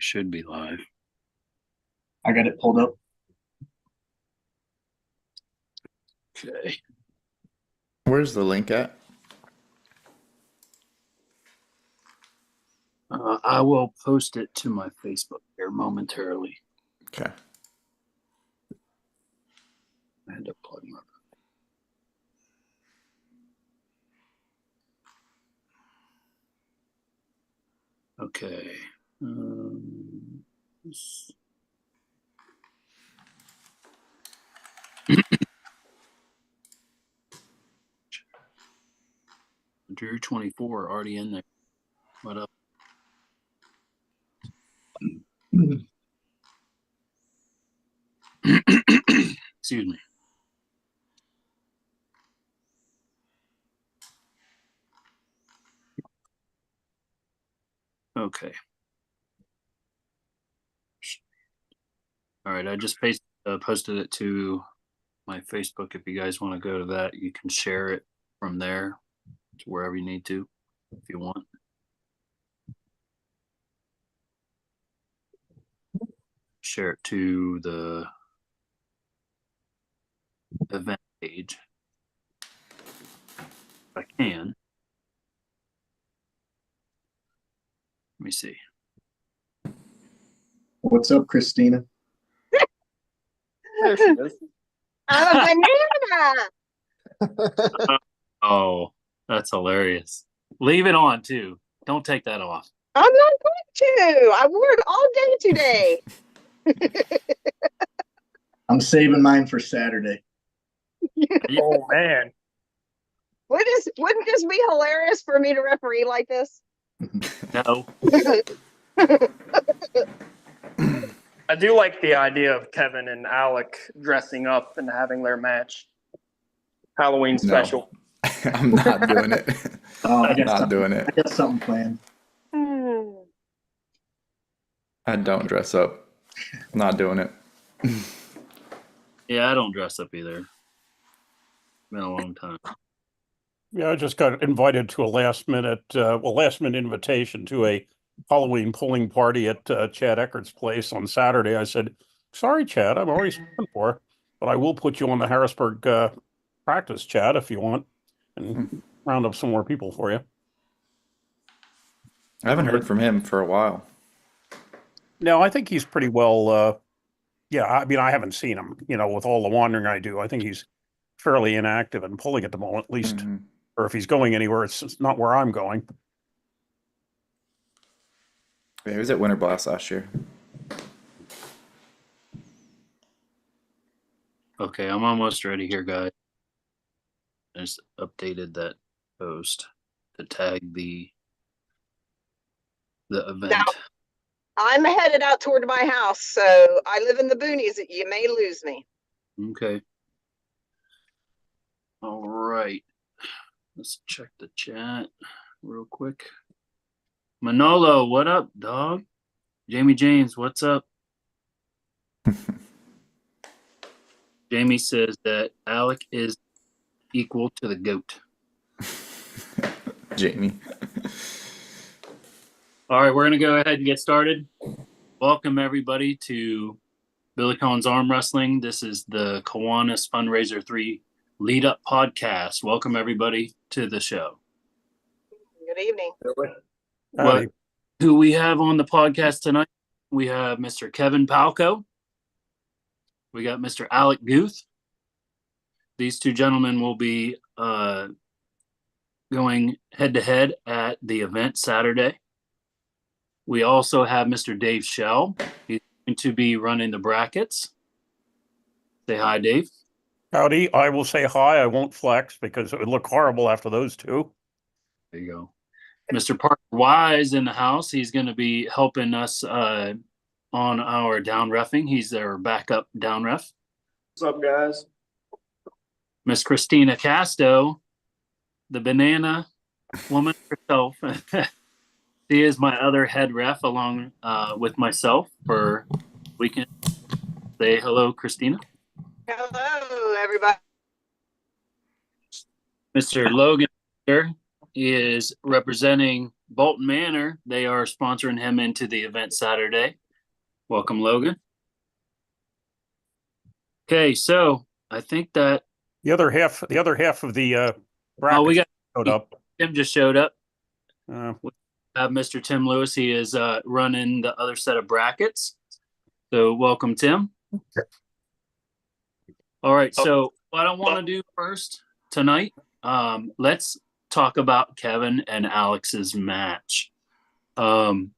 should be live. I got it pulled up. Okay. Where's the link at? I will post it to my Facebook here momentarily. Okay. I had to plug my. Okay. Drew 24 already in there. What up? Excuse me. Okay. All right. I just posted it to my Facebook. If you guys want to go to that, you can share it from there to wherever you need to, if you want. Share it to the event page. If I can. Let me see. What's up, Christina? There she is. I'm a banana. Oh, that's hilarious. Leave it on too. Don't take that off. I'm not going to. I wore it all day today. I'm saving mine for Saturday. Oh man. Wouldn't this be hilarious for me to referee like this? No. I do like the idea of Kevin and Alec dressing up and having their match. Halloween special. I'm not doing it. I Not doing it. got something planned. I don't dress up. Not doing it. Yeah, I don't dress up either. Been a long time. Yeah, I just got invited to a last minute invitation to a Halloween pulling party at Chad Eckert's place on Saturday. I said, sorry, Chad, I'm already spoken for, but I will put you on the Harrisburg practice, Chad, if you want, and round up some more people for you. I haven't heard from him for a while. No, I think he's pretty well, yeah, I mean, I haven't seen him, with all the wandering I do. I think he's fairly inactive and pulling at the moment, at least, or if he's going anywhere, it's not where I'm going. Yeah, he was at Winter Blast last year. Okay, I'm almost ready here, guys. I just updated that post to tag the event. Now, I'm headed out toward my house, so I live in the boonies. You may lose me. Okay. All right. Let's check the chat real quick. Manolo, what up, dog? Jamie James, what's up? Jamie says that Alec is equal to the GOAT. Jamie. All right, we're going to go ahead and get started. Welcome, everybody, to Billy Collins Arm Wrestling. This is the Kiwanis Fundraiser 3 Lead Up Podcast. Welcome, everybody, to the show. Good evening. Who we have on the podcast tonight? We have Mr. Kevin Palco. We got Mr. Alec Guth. These two gentlemen will be going head-to-head at the event Saturday. We also have Mr. Dave Shell. He's going to be running the brackets. Say hi, Dave. Howdy, I will say hi. I won't flex because it would look horrible after those two. There you go. Mr. Parker Wise in the house. He's going to be helping us on our down reffing. He's our backup down ref. What's up, guys? Miss Christina Casto, the banana woman herself. She is my other head ref along with myself for weekend. Say hello, Christina. Hello, everybody. Mr. Logan here is representing Bolton Manor, they are sponsoring him into the event Saturday. Welcome, Logan. Okay, so I think that The other half of the bracket we got showed up. Tim just showed up. Uh, Have Mr. Tim Lewis. He is running the other set of brackets. So welcome, Tim. All right. So what I want to do first tonight, let's talk about Kevin and Alex's match. First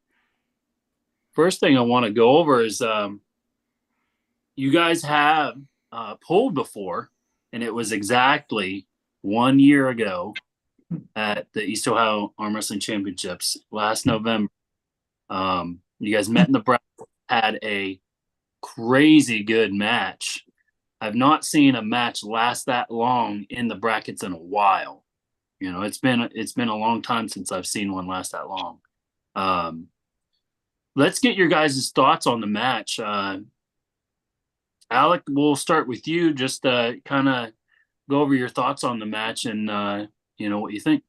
thing I want to go over is you guys have pulled before, and it was exactly 1 year ago at the East Ohio Arm Wrestling Championships last November. You guys met in the bracket, had a crazy good match. I've not seen a match last that long in the brackets in a while. You know, it's been a long time since I've seen one last that long. Let's get your guys' thoughts on the match. Alec, we'll start with you. Just kind of go over your thoughts on the match and what you think.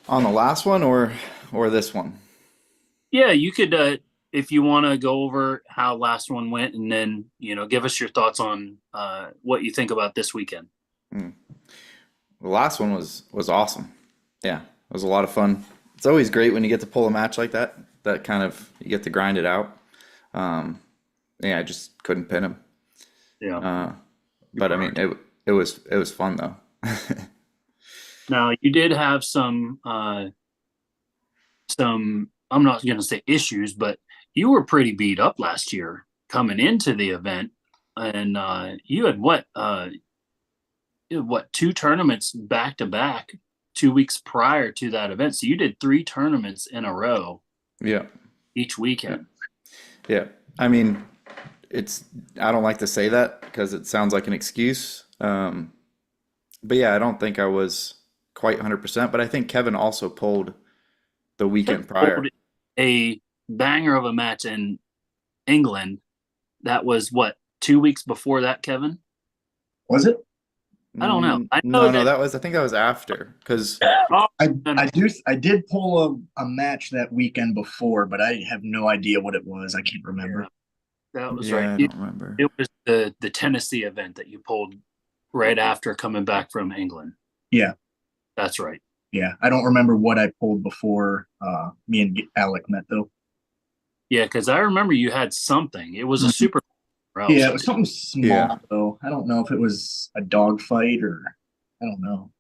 On the last one or this one? Yeah, you could if you want to go over how last one went, and then give us your thoughts on what you think about this weekend. The last one was awesome. Yeah, it was a lot of fun. It's always great when you get to pull a match like that. That kind of you get to grind it out. Yeah, I just couldn't pin him. Yeah, but I mean, it was fun though. Now you did have some I'm not going to say issues, but you were pretty beat up last year coming into the event, and you had two tournaments back to back 2 weeks prior to that event. So you did 3 tournaments in a row. Yeah. Each weekend. Yeah. I mean, I don't like to say that because it sounds like an excuse. But yeah, I don't think I was quite 100%, but I think Kevin also pulled the weekend prior. A banger of a match in England. That was what, 2 weeks before that, Kevin? Was it? I don't know. I think that was after, because I did pull a match that weekend before, but I have no idea what it was. I can't remember. That was right. right. I don't remember. It was the Tennessee event that you pulled right after coming back from England. Yeah. That's right. Yeah. I don't remember what I pulled before me and Alec met though. Yeah, because I remember you had something. It was a super. Yeah, it was something small though. I don't know if it was a dog fight or I don't know.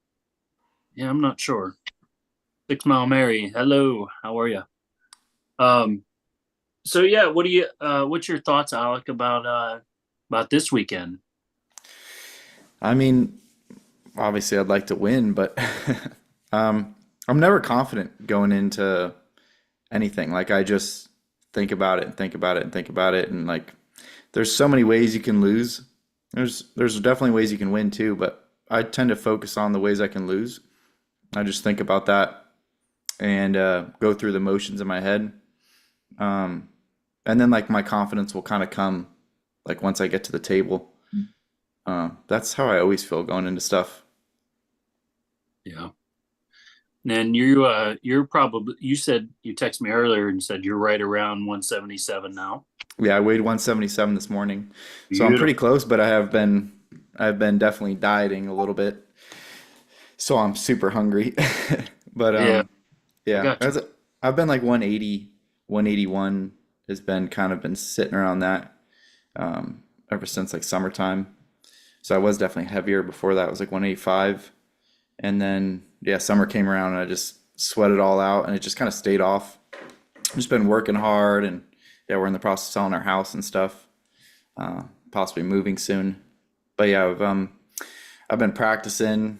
Yeah, I'm not sure. 6 Mile Mary, hello, how are you? So yeah, what's your thoughts, Alec, about this weekend? I mean, obviously I'd like to win, but I'm never confident going into anything. Like I just think about it and think about it and think about it, and like there's so many ways you can lose. There's definitely ways you can win too, but I tend to focus on the ways I can lose. I just think about that and go through the motions in my head. And then like my confidence will kind of come like once I get to the table. That's how I always feel going into stuff. Yeah. And you're probably, you said, you texted me earlier and said you're right around 177 now. Yeah, I weighed 177 this morning. So Beautiful. I'm pretty close, but I've been definitely dieting a little bit. So I'm super hungry. But yeah. I've been like 180, 181 has been sitting around that ever since like summertime. So I was definitely heavier. Before that, I was like 185. And then summer came around and I just sweated all out and it just kind of stayed off. I've just been working hard, and we're in the process of selling our house and stuff, possibly moving soon. But yeah, I've been practicing,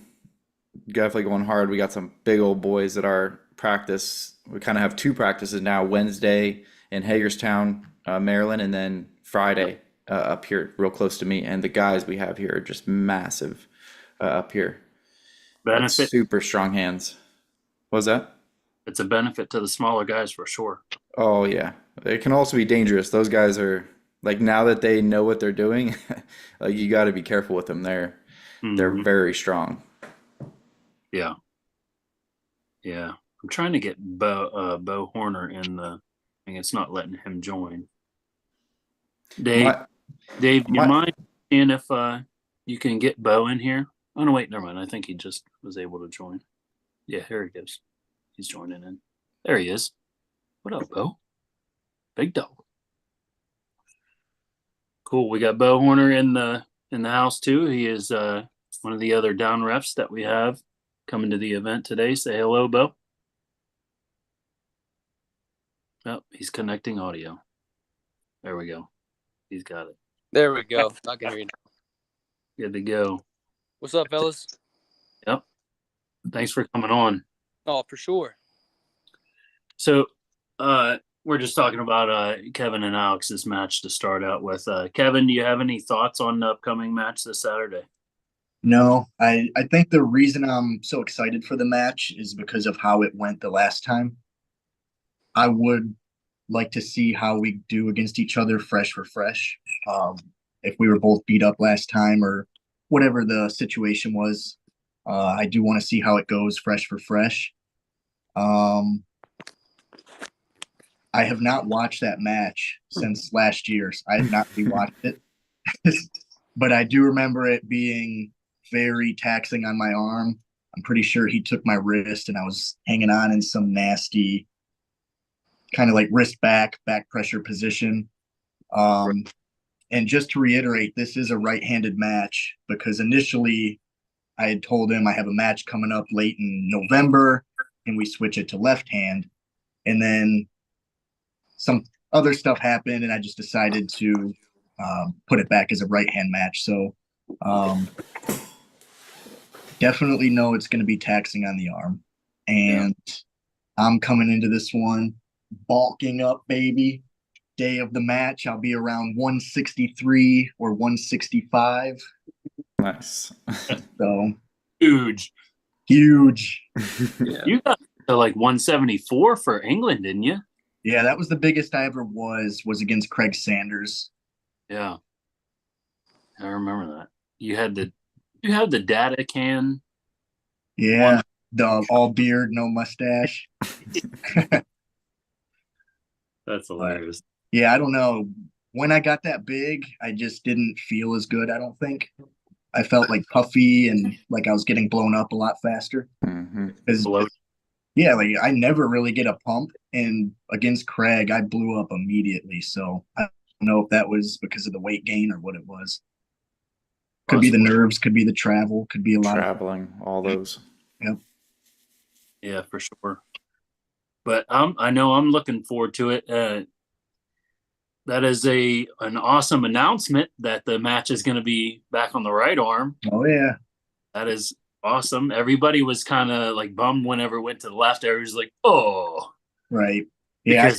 definitely going hard. We got some big old boys at our practice. We kind of have 2 practices now, Wednesday in Hagerstown, Maryland, and then Friday up here real close to me. And the guys we have here are just massive up here. Benefit. Like super strong hands. What was that? It's a benefit to the smaller guys for sure. Oh yeah. It can also be dangerous. Those guys are like, now that they know what they're doing, like you got to be careful with them. They're very strong. Yeah. Yeah, I'm trying to get Bo Horner in the thing. It's not letting him join. Dave, you mind seeing if you can get Bo in here? Oh no, wait, never mind. I think he just was able to join. Yeah, here he goes. He's joining in. There he is. What up, Bo? Big dog. Cool. We got Bo Horner in the house too. He is one of the other down refs that we have coming to the event today. Say hello, Bo. Oh, he's connecting audio. There we go. He's got it. There we go. I can hear you now. Good to go. What's up, fellas? Yep. Thanks for coming on. Oh, for sure. So, we're just talking about Kevin and Alex's match to start out with. Kevin, do you have any thoughts on the upcoming match this Saturday? No, I think the reason I'm so excited for the match is because of how it went the last time. I would like to see how we do against each other fresh for fresh. If we were both beat up last time or whatever the situation was, I do want to see how it goes fresh for fresh. I have not watched that match since last year. I have not rewatched it. But I do remember it being very taxing on my arm. I'm pretty sure he took my wrist and I was hanging on in some nasty kind of like wrist back pressure position. And just to reiterate, this is a right-handed match because initially I had told him I have a match coming up late in November and we switch it to left hand. And then some other stuff happened and I just decided to put it back as a right-hand match. So definitely know it's going to be taxing on the arm. And I'm coming into this one bulking up, baby. Day of the match, I'll be around 163 or 165. Nice. So huge. Yeah. You got to like 174 for England, didn't you? Yeah, that was the biggest I ever was against Craig Sanders. Yeah, I remember that. You had the data can. Yeah, the all beard, no mustache. That's hilarious. Yeah, I don't know. When I got that big, I just didn't feel as good, I don't think. I felt like puffy and like I was getting blown up a lot faster. Mm-hmm. Yeah, like I never really get a pump. And against Craig, I blew up immediately. So I don't know if that was because of the weight gain or what it was. Could be the nerves, could be the travel, could be a lot traveling, all those. Yep. Yeah, for sure. But I know I'm looking forward to it. That is an awesome announcement that the match is going to be back on the right arm. Oh yeah, that is awesome. Everybody was kind of like bummed whenever it went to the left. Everybody's like, "Oh, right." Yeah,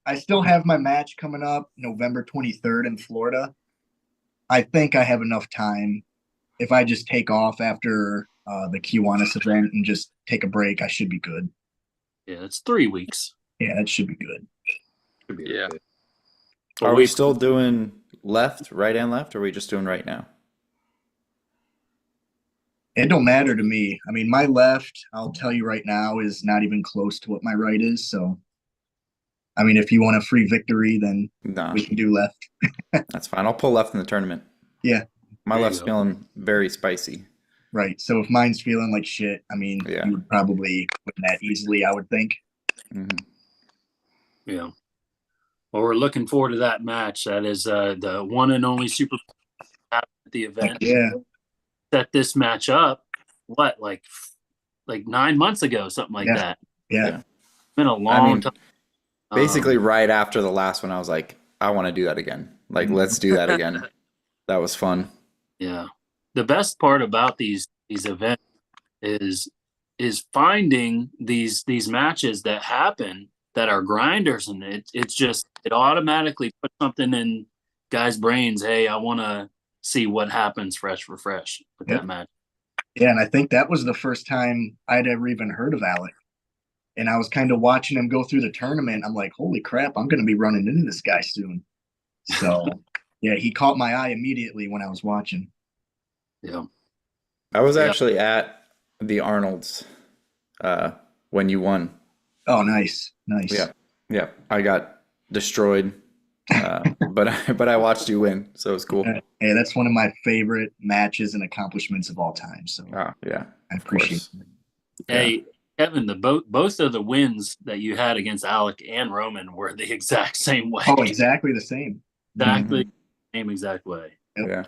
I still have my match coming up November 23rd in Florida. I think I have enough time. If I just take off after the Kiwanis event and just take a break, I should be good. Yeah, it's 3 weeks. Yeah, that should be good. Yeah. Are we still doing left, right and left, or are we just doing right now? It don't matter to me. I mean, my left, I'll tell you right now, is not even close to what my right is. So, I mean, if you want a free victory, then we can do left. That's fine. I'll pull left in the tournament. Yeah. My left's feeling very spicy. Right. So if mine's feeling like shit, I mean, you would probably win that easily, I would think. Mm-hmm. Yeah. Well, we're looking forward to that match. That is the one and only Super at the event. Yeah. Set this match up, what, like 9 months ago, something like that. Yeah. It's been a long time. Basically, right after the last one, I was like, I want to do that again. Like, let's do that again. That was fun. Yeah. The best part about these events is finding these matches that happen that are grinders, and it automatically puts something in guys' brains. Hey, I want to see what happens fresh for fresh with that match. Yeah, and I think that was the first time I'd ever even heard of Alec. And I was kind of watching him go through the tournament. I'm like, holy crap, I'm going to be running into this guy soon. So, yeah, he caught my eye immediately when I was watching. Yeah. I was actually at the Arnold's when you won. Oh, nice. Yeah. I got destroyed, but I watched you win, so it was cool. Hey, that's one of my favorite matches and accomplishments of all time. So yeah, I appreciate it. Hey, Kevin, both of the wins that you had against Alec and Roman were the exact same way. Oh, exactly the same. Exactly same exact way. Yep. Yeah.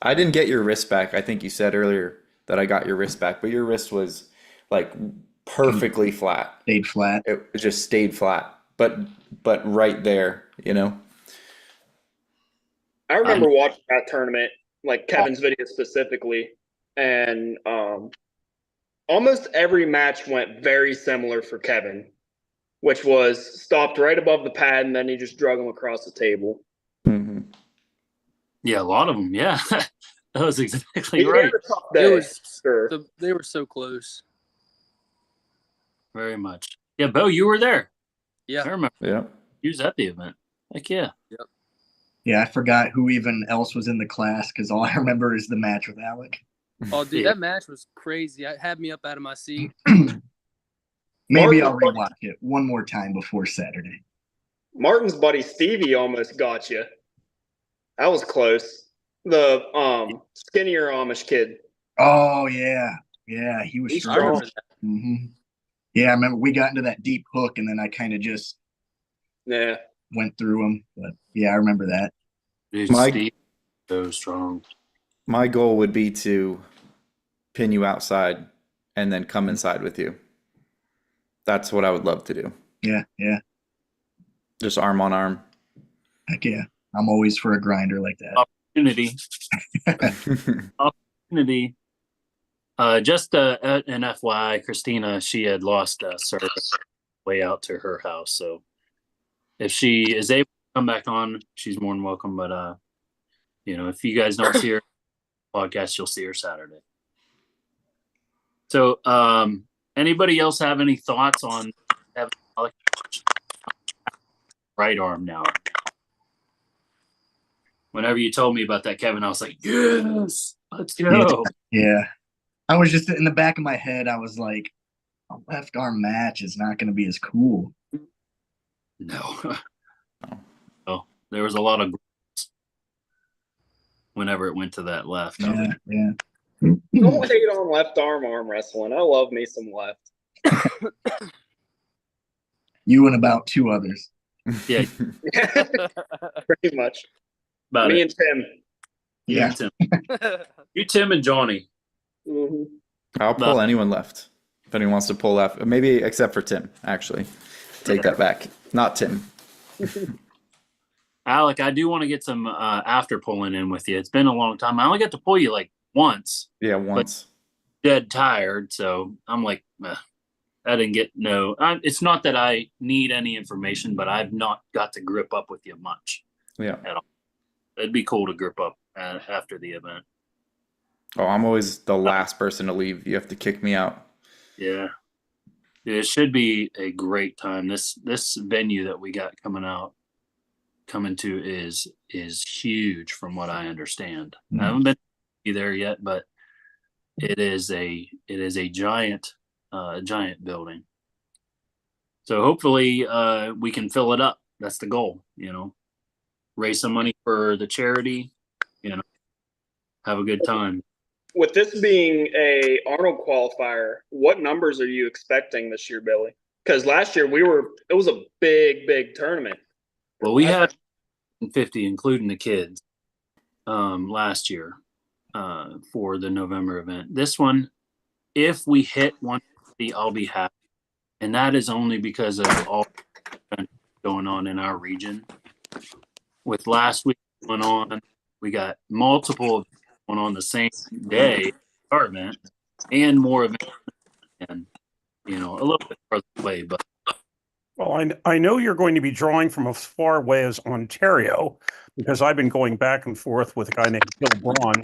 I didn't get your wrist back. I think you said earlier that I got your wrist back, but your wrist was like perfectly flat. Stayed flat. It just stayed flat, but right there, you know. I remember watching that tournament, like Kevin's video specifically, and almost every match went very similar for Kevin, which was stopped right above the pad, and then he just drug him across the table. Mm-hmm. Yeah, a lot of them. Yeah, that was exactly right. They were so close. Very much. Yeah, Bo, you were there. Yeah, I remember. Yeah, he was at the event. Heck yeah. Yep. Yeah, I forgot who even else was in the class because all I remember is the match with Alec. Oh, dude, that match was crazy. It had me up out of my seat. Maybe I'll rewatch it one more time before Saturday. Martin's buddy Stevie almost got you. That was close. The skinnier Amish kid. Oh yeah, he was strong. Mm-hmm. Yeah, I remember we got into that deep hook, and then I kind of just went through him. But yeah, I remember that. Dude, Steve, so strong. My goal would be to pin you outside and then come inside with you. That's what I would love to do. Yeah. Just arm on arm. Heck yeah. I'm always for a grinder like that. Opportunity. Just an FYI, Christina, she had lost service way out to her house. So if she is able to come back on, she's more than welcome. But, if you guys don't see her podcast, you'll see her Saturday. So anybody else have any thoughts on having right arm now? Whenever you told me about that, Kevin, I was like, yes, let's go. Yeah. I was just in the back of my head, I was like, a left arm match is not going to be as cool. No. Oh, there was a lot of whenever it went to that left. Yeah. Don't hate on left arm wrestling. I love me some left. You and about two others. Yeah. Pretty much. About me it. and Tim. Yeah. You, Tim, and Johnny. Mm-hmm. I'll pull anyone left. If anyone wants to pull left. Maybe except for Tim, actually. Take that back. Not Tim. Alec, I do want to get some after pulling in with you. It's been a long time. I only got to pull you like once. Yeah, once. Dead tired, so I'm like, I didn't get it's not that I need any information, but I've not got to grip up with you much. Yeah. At all. It'd be cool to grip up after the event. Oh, I'm always the last person to leave. You have to kick me out. Yeah. It should be a great time. This venue that we got coming to is huge from what I understand. I haven't been there yet, but it is a giant building. So hopefully we can fill it up. That's the goal, raise some money for the charity, have a good time. With this being a Arnold qualifier, what numbers are you expecting this year, Billy? Because last year it was a big tournament. Well, we had 50, including the kids, last year for the November event. This one, if we hit 150, I'll be happy. And that is only because of all going on in our region. With last week going on, we got multiple going on the same day, our event, and more events, and a little bit further away. But well, I know you're going to be drawing from as far away as Ontario, because I've been going back and forth with a guy named Bill Braun,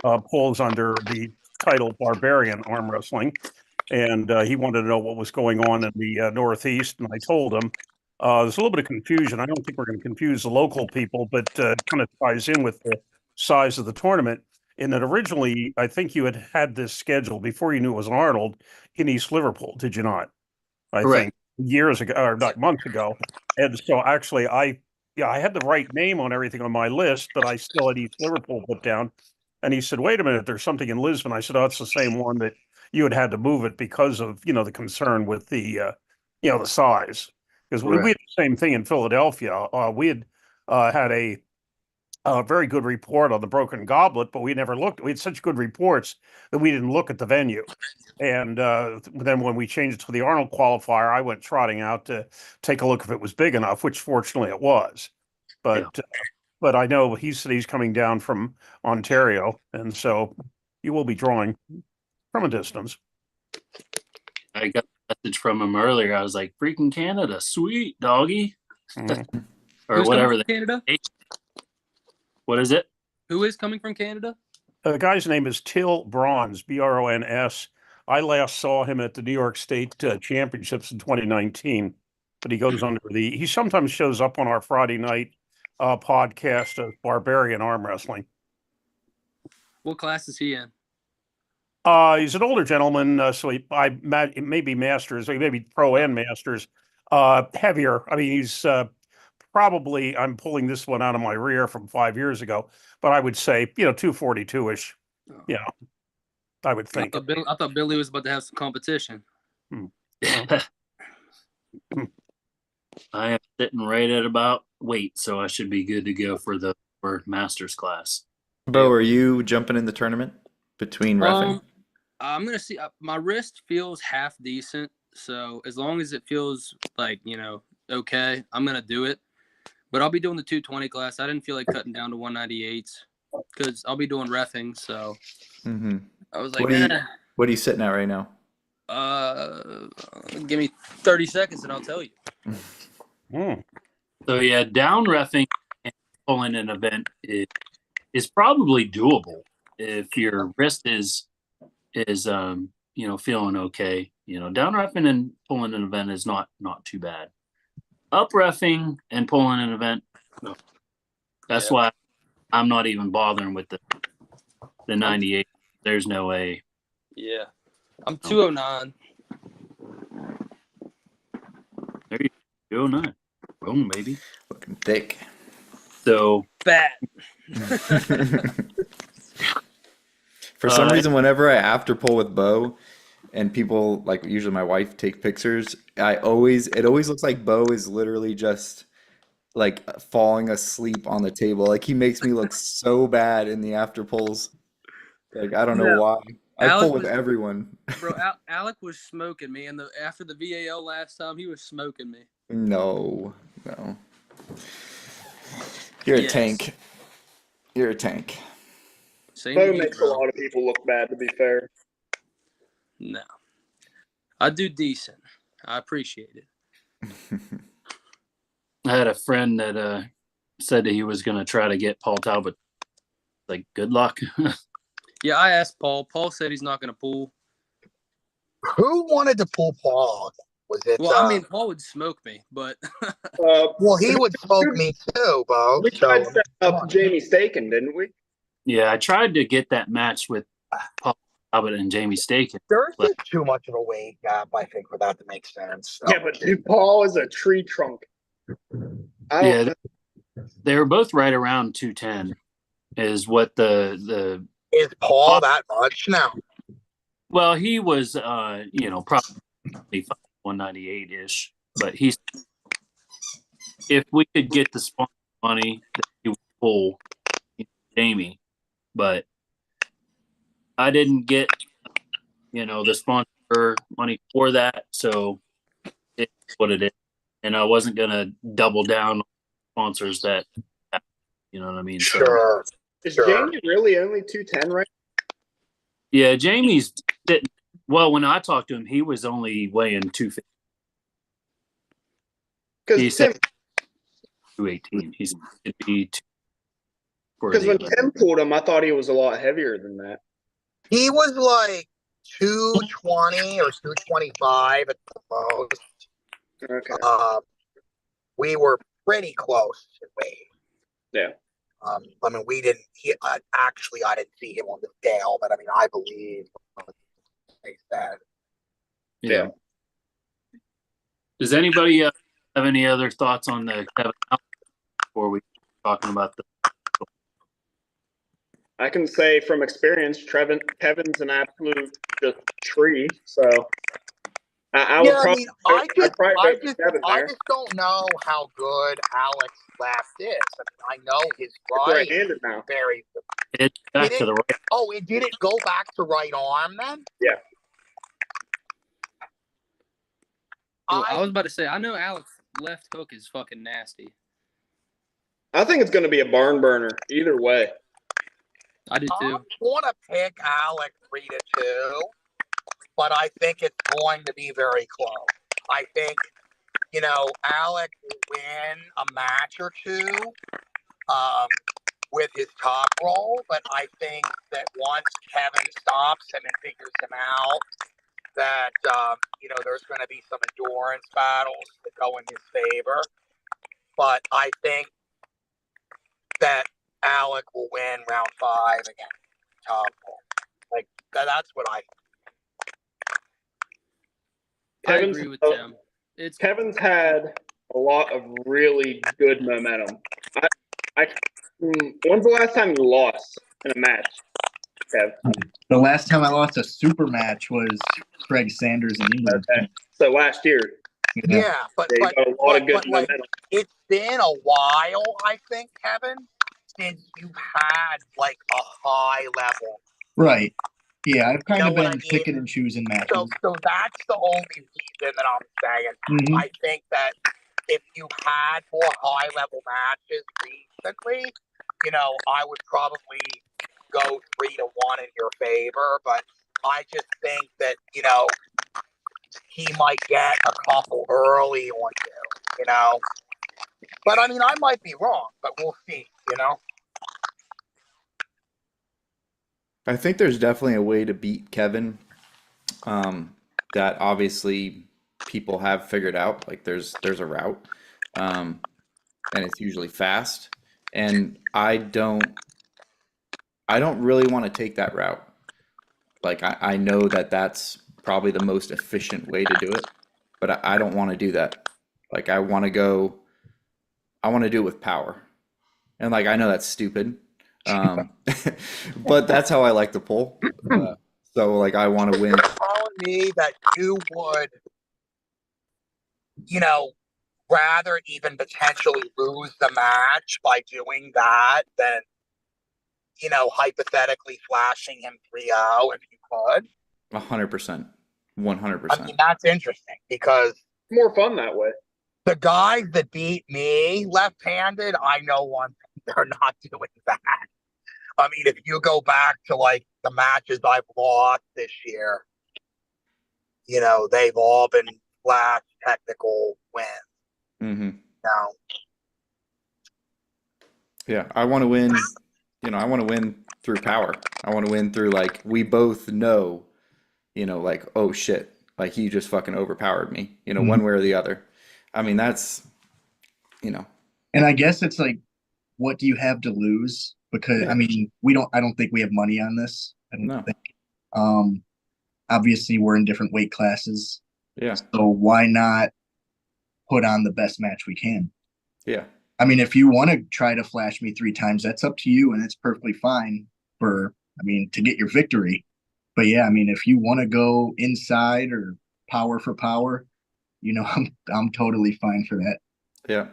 who pulls under the title Barbarian Arm Wrestling, and he wanted to know what was going on in the Northeast, and I told him. There's a little bit of confusion. I don't think we're going to confuse the local people, but it kind of ties in with the size of the tournament. In that originally, I think you had this scheduled before you knew it was Arnold in East Liverpool, did you not? I Correct. think, years ago, or not months ago. And so actually I had the right name on everything on my list, but I still had East Liverpool put down. And he said, wait a minute, there's something in Lisbon. I said, oh, it's the same one that you had to move it because of, the concern with the, the size. Because we had the same thing in Philadelphia. We had had a very good report on the Broken Goblet, but we never looked. We had such good reports that we didn't look at the venue. And then when we changed it to the Arnold qualifier, I went trotting out to take a look if it was big enough, which fortunately it was. But I know he said he's coming down from Ontario, and so you will be drawing from a distance. I got a message from him earlier. I was like, freaking Canada, sweet doggy. Mm-hmm. Or Who's whatever. Canada? What is it? Who is coming from Canada? The guy's name is Till Brons, Brons. I last saw him at the New York State Championships in 2019, but he goes under he sometimes shows up on our Friday night podcast of Barbarian Arm Wrestling. What class is he in? He's an older gentleman, so maybe masters, maybe pro and masters, heavier. I mean, he's probably, I'm pulling this one out of my rear from 5 years ago, but I would say, 242-ish, I would think. I thought Billy was about to have some competition. I am sitting right at about weight, so I should be good to go for master's class. Bo, are you jumping in the tournament between reffing? I'm going to see. My wrist feels half decent, so as long as it feels like, okay, I'm going to do it. But I'll be doing the 220 class. I didn't feel like cutting down to 198s because I'll be doing reffing, so I was like, what are you sitting at right now? Give me 30 seconds and I'll tell you. So yeah, down reffing and pulling an event is probably doable if your wrist is feeling okay. Down reffing and pulling an event is not too bad. Up reffing and pulling an event, no. That's why I'm not even bothering with the 98. There's no way. Yeah, I'm 209. There you go, 209. Boom, baby. Looking thick. So fat. For some reason, whenever I after pull with Bo, and people, like usually my wife, take pictures, it always looks like Bo is literally just like falling asleep on the table. Like he makes me look so bad in the after pulls. Like I don't know why. I pull with everyone. Bro, Alec was smoking me, and after the VAL last time, he was smoking me. No. You're a tank. You're a tank. Bo makes a lot of people look bad, to be fair. No. I do decent. I appreciate it. I had a friend that said that he was going to try to get Paul Talbot. Like, good luck. Yeah, I asked Paul. Paul said he's not going to pull. Who wanted to pull Paul? Was it? Well, I mean, Paul would smoke me, but. Well, he would smoke me too, Bo. We tried to set up Jamie Staken, didn't we? Yeah, I tried to get that match with Paul Talbot and Jamie Staken. There's just too much of a weight gap, I think, for that to make sense. Yeah, but dude, Paul is a tree trunk. Yeah, they were both right around 210 is what the Is Paul that much now? Well, he was probably 198-ish, but if we could get the sponsor money, he would pull Jamie, but I didn't get the sponsor money for that, so it's what it is. And I wasn't gonna double down on sponsors that, you know what I mean? Sure. So, is Jamie really only 210 right? Yeah, Jamie's sitting. Well, when I talked to him, he was only weighing 250. He said 218. He's going to be because when Tim pulled him, I thought he was a lot heavier than that. He was like 220 or 225 at the most. Okay. We were pretty close in weight. Yeah. I mean, we didn't. I didn't see him on the scale, but I mean, I believe he said. Yeah. Does anybody have any other thoughts on the Kevin before we talking about the? I can say from experience, Kevin's an absolute just tree. So I would probably. I just don't know how good Alex left is. I know his right right-handed now. Very. It's back to the right. Oh, did it go back to right arm then? Yeah. Well, I was about to say, I know Alex left hook is fucking nasty. I think it's going to be a barn burner either way. I do too. I'm going to pick Alex 3-2, but I think it's going to be very close. I think, Alex will win a match or two with his top roll, but I think that once Kevin stops him and figures him out, that, there's going to be some endurance battles that go in his favor. But I think that Alec will win round 5 again. Top roll. Like, that's what I think. I agree with Tim. Kevin's had a lot of really good momentum. When's the last time you lost in a match, Kev? The last time I lost a super match was Craig Sanders in England. Okay. So last year. Yeah, but a lot of good momentum. It's been a while, I think, Kevin, since you've had like a high level. Right. Yeah, I've kind of been picking and choosing matches. So that's the only reason that I'm saying. Mm-hmm. I think that if you had more high level matches recently, I would probably go 3-1 in your favor. But I just think that, he might get a couple early on you, But I might be wrong, but we'll see, I think there's definitely a way to beat Kevin that obviously people have figured out. Like there's a route, and it's usually fast. And I don't really want to take that route. Like I know that that's probably the most efficient way to do it, but I don't want to do that. Like I want to do it with power. And like I know that's stupid. But that's how I like to pull. So like I want to win. You're telling me that you would, rather even potentially lose the match by doing that than, hypothetically flashing him 3-0 if you could? 100%. 100%. That's interesting because it's more fun that way. The guys that beat me left-handed, I know one thing, they're not doing that. If you go back to like the matches I've lost this year, they've all been flash technical wins. Mm-hmm. Yeah, I want to win. I want to win through power. I want to win through like we both know, like oh shit, like he just fucking overpowered me. Mm-hmm. One way or the other. That's, And I guess it's like, what do you have to lose? Because I don't think we have money on this. I don't think. Obviously we're in different weight classes. Yeah. So why not put on the best match we can? Yeah. If you want to try to flash me 3 times, that's up to you, and it's perfectly fine to get your victory. But yeah, if you want to go inside or power for power, I'm totally fine for that. Yeah.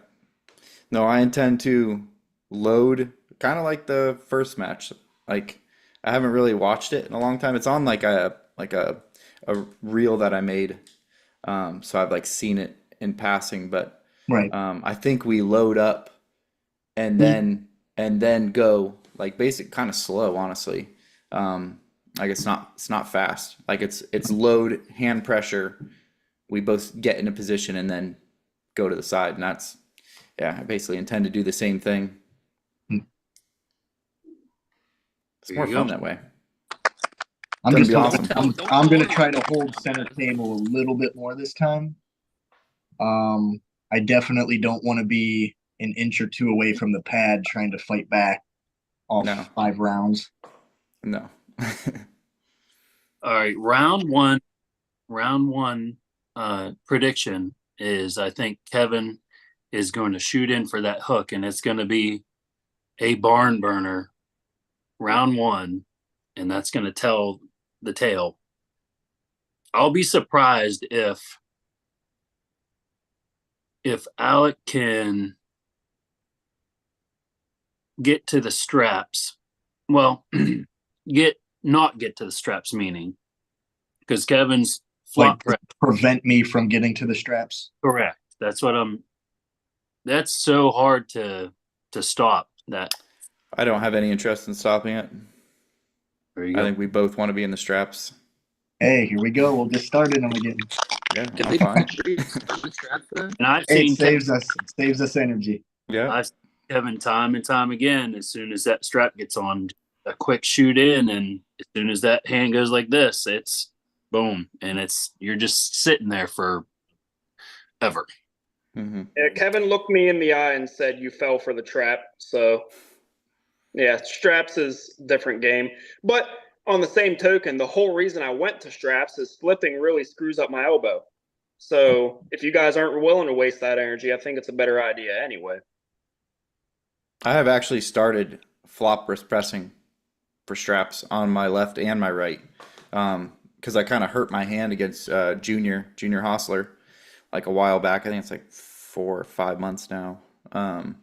No, I intend to load kind of like the first match. Like I haven't really watched it in a long time. It's on like a reel that I made. So I've like seen it in passing, but right. I think we load up and then go like basic kind of slow, honestly. Like it's not fast. Like it's load, hand pressure. We both get in a position and then go to the side. And I basically intend to do the same thing. It's more fun that way. I'm awesome. I'm going to try to hold center table a little bit more this time. I definitely don't want to be an inch or 2 away from the pad trying to fight back off 5 rounds. No. All right, round one prediction. is I think Kevin is going to shoot in for that hook, and it's going to be a barn burner round one, and that's going to tell the tale. I'll be surprised if Alec can get to the straps. Well, not get to the straps, meaning because Kevin's flop like prevent me from getting to the straps. Correct. That's so hard to stop that. I don't have any interest in stopping it. There you go. I think we both want to be in the straps. Hey, here we go. We'll get started on again. Yeah, I'm fine. And I've It seen saves us energy. Yeah. I've seen Kevin time and time again. As soon as that strap gets on, a quick shoot in, and as soon as that hand goes like this, it's boom, and you're just sitting there for ever. Mm-hmm. Yeah, Kevin looked me in the eye and said, "You fell for the trap." So, yeah, straps is a different game. But on the same token, the whole reason I went to straps is flipping really screws up my elbow. So if you guys aren't willing to waste that energy, I think it's a better idea anyway. I have actually started flop wrist pressing for straps on my left and my right, because I kind of hurt my hand against Junior Hostler like a while back. I think it's like 4 or 5 months now, and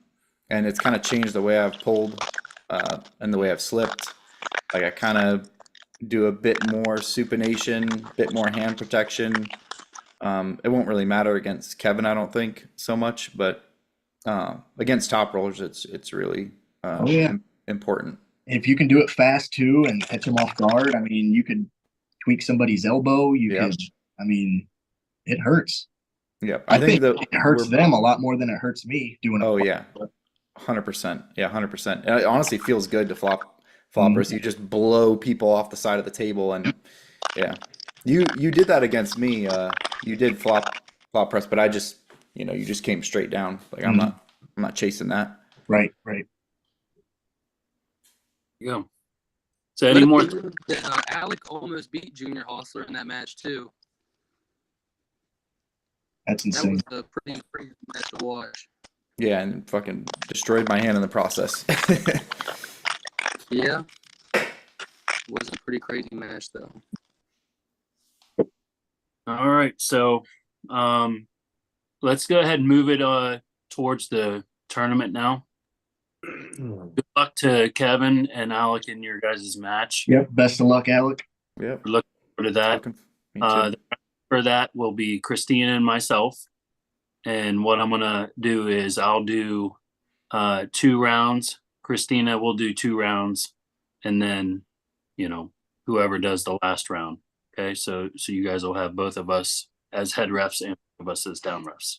it's kind of changed the way I've pulled and the way I've slipped. Like I kind of do a bit more supination, bit more hand protection. It won't really matter against Kevin, I don't think, so much, but against top rollers, it's really important. If you can do it fast too and catch them off guard, I mean, you could tweak somebody's elbow. You could, I mean, it hurts. Yeah, I think it hurts them a lot more than it hurts me doing it. Oh yeah, 100%. Yeah, 100%. It honestly feels good to flop wrist. You just blow people off the side of the table, and yeah, you did that against me. You did flop press, but I just you just came straight down. Like I'm not chasing that. Right. Yeah. So any more? Alec almost beat Junior Hostler in that match too. That's insane. That was a pretty match to watch. Yeah, and fucking destroyed my hand in the process. Yeah. It was a pretty crazy match though. All right, so let's go ahead and move it towards the tournament now. Good luck to Kevin and Alec in your guys' match. Yep. Best of luck, Alec. Yep. We're looking forward to that. For that will be Christina and myself. And what I'm going to do is I'll do 2 rounds. Christina will do 2 rounds. And then, whoever does the last round. Okay, so you guys will have both of us as head refs and both of us as down refs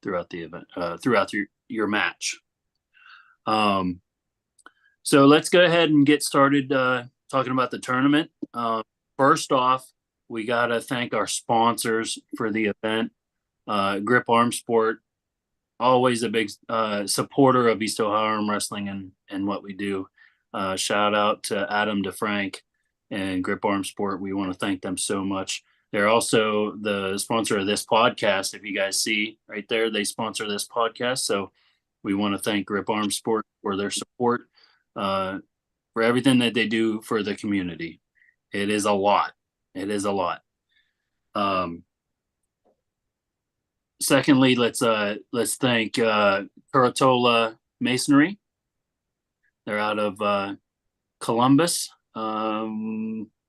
throughout the event, throughout your match. So let's go ahead and get started talking about the tournament. First off, we got to thank our sponsors for the event. Grip Arm Sport, always a big supporter of East Ohio Arm Wrestling and what we do. Shout out to Adam DeFrank and Grip Arm Sport. We want to thank them so much. They're also the sponsor of this podcast. If you guys see right there, they sponsor this podcast. So we want to thank Grip Arm Sport for their support, for everything that they do for the community. It is a lot. Secondly, let's thank Curatola Masonry. They're out of Columbus, a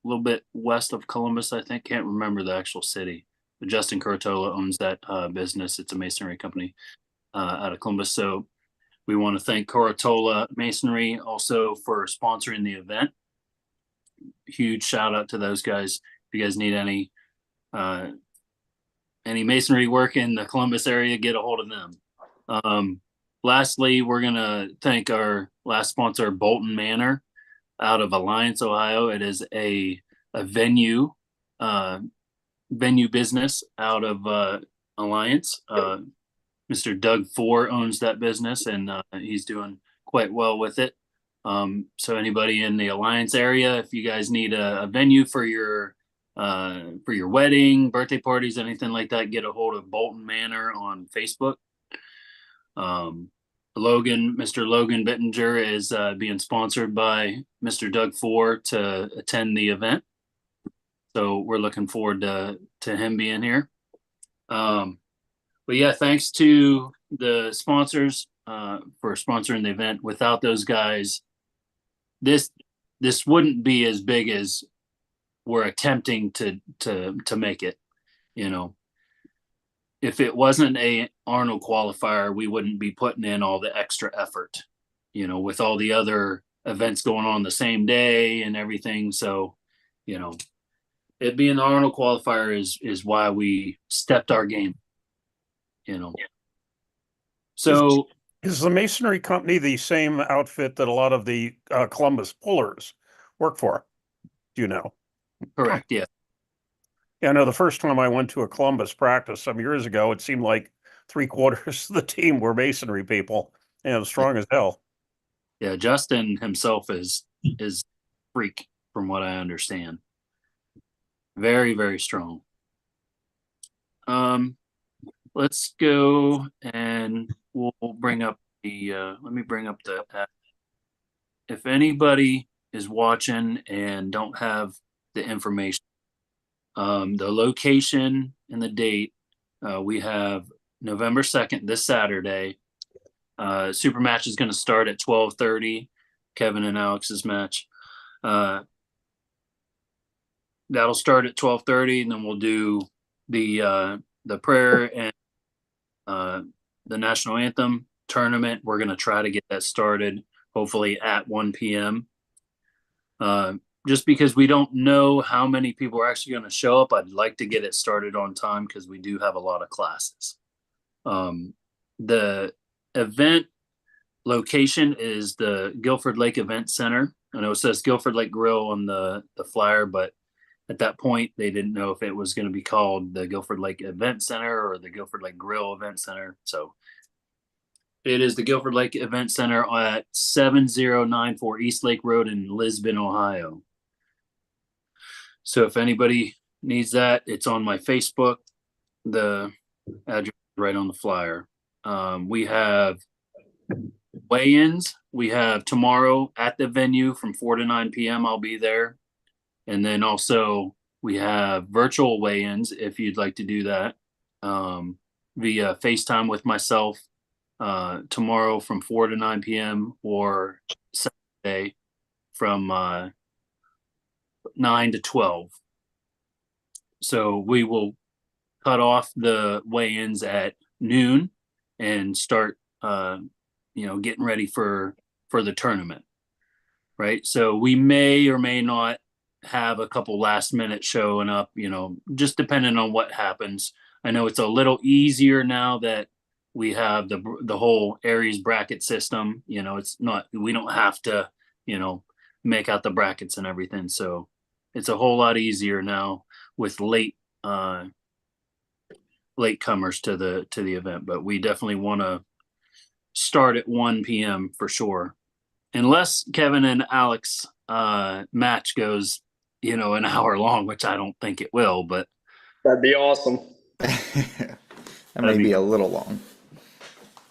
little bit west of Columbus, I think. Can't remember the actual city. But Justin Curatola owns that business. It's a masonry company out of Columbus. So we want to thank Curatola Masonry also for sponsoring the event. Huge shout out to those guys. If you guys need any masonry work in the Columbus area, get a hold of them. Lastly, we're going to thank our last sponsor, Bolton Manor, out of Alliance, Ohio. It is a venue business out of Alliance. Mr. Doug Four owns that business, and he's doing quite well with it. So anybody in the Alliance area, if you guys need a venue for your for your wedding, birthday parties, anything like that, get a hold of Bolton Manor on Facebook. Mr. Logan Bittinger is being sponsored by Mr. Doug Four to attend the event. So we're looking forward to him being here. But yeah, thanks to the sponsors for sponsoring the event. Without those guys, this wouldn't be as big as we're attempting to make it. You know, if it wasn't a Arnold qualifier, we wouldn't be putting in all the extra effort, you know, with all the other events going on the same day and everything. So, you know, it being the Arnold qualifier is why we stepped our game, you know. So is the masonry company the same outfit that a lot of the Columbus pullers work for? Do you know? Correct. Yeah. Yeah, I know the first time I went to a Columbus practice some years ago, it seemed like 3/4 of the team were masonry people, and strong as hell. Yeah, Justin himself is freak from what I understand. Very, very strong. Let's go and we'll bring up the let me bring up the app. If anybody is watching and don't have the information, the location and the date, we have November 2nd, this Saturday. Super match is going to start at 12:30. Kevin and Alex's match. That'll start at 12:30, and then we'll do the prayer and the national anthem tournament. We're going to try to get that started, hopefully at 1 p.m. Just because we don't know how many people are actually going to show up, I'd like to get it started on time because we do have a lot of classes. The event location is the Guilford Lake Event Center. I know it says Guilford Lake Grill on the flyer, but at that point, they didn't know if it was going to be called the Guilford Lake Event Center or the Guilford Lake Grill Event Center. So it is the Guilford Lake Event Center at 7094 East Lake Road in Lisbon, Ohio. So if anybody needs that, it's on my Facebook. The address is right on the flyer. We have weigh-ins. We have tomorrow at the venue from 4 to 9 p.m. I'll be there. And then also we have virtual weigh-ins if you'd like to do that via FaceTime with myself tomorrow from 4 to 9 p.m. or Saturday from 9 to 12. So we will cut off the weigh-ins at noon and start, getting ready for the tournament, right? So we may or may not have a couple last minute showing up, just depending on what happens. I know it's a little easier now that we have the whole Aries bracket system. It's not, we don't have to, make out the brackets and everything. So it's a whole lot easier now with late comers to the event, but we definitely want to start at 1 p.m. for sure. Unless Kevin and Alex match goes, an hour long, which I don't think it will, but that'd be awesome. That may be a little long.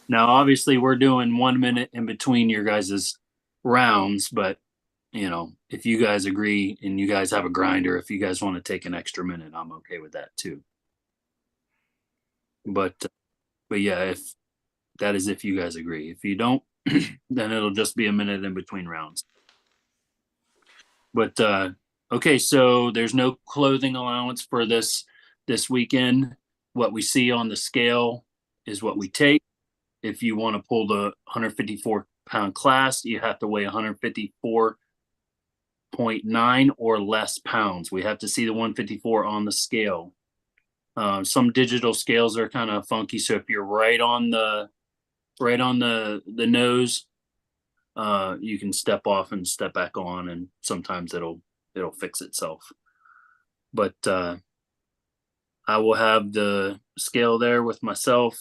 Now, obviously, we're doing 1 minute in between your guys' rounds, but if you guys agree and you guys have a grinder, if you guys want to take an extra minute, I'm okay with that too. But yeah, if that is if you guys agree. If you don't, then it'll just be a minute in between rounds. But okay, so there's no clothing allowance for this weekend. What we see on the scale is what we take. If you want to pull the 154-pound class, you have to weigh 154.9 or less pounds. We have to see the 154 on the scale. Some digital scales are kind of funky, so if you're right on the nose, you can step off and step back on, and sometimes it'll fix itself. But I will have the scale there with myself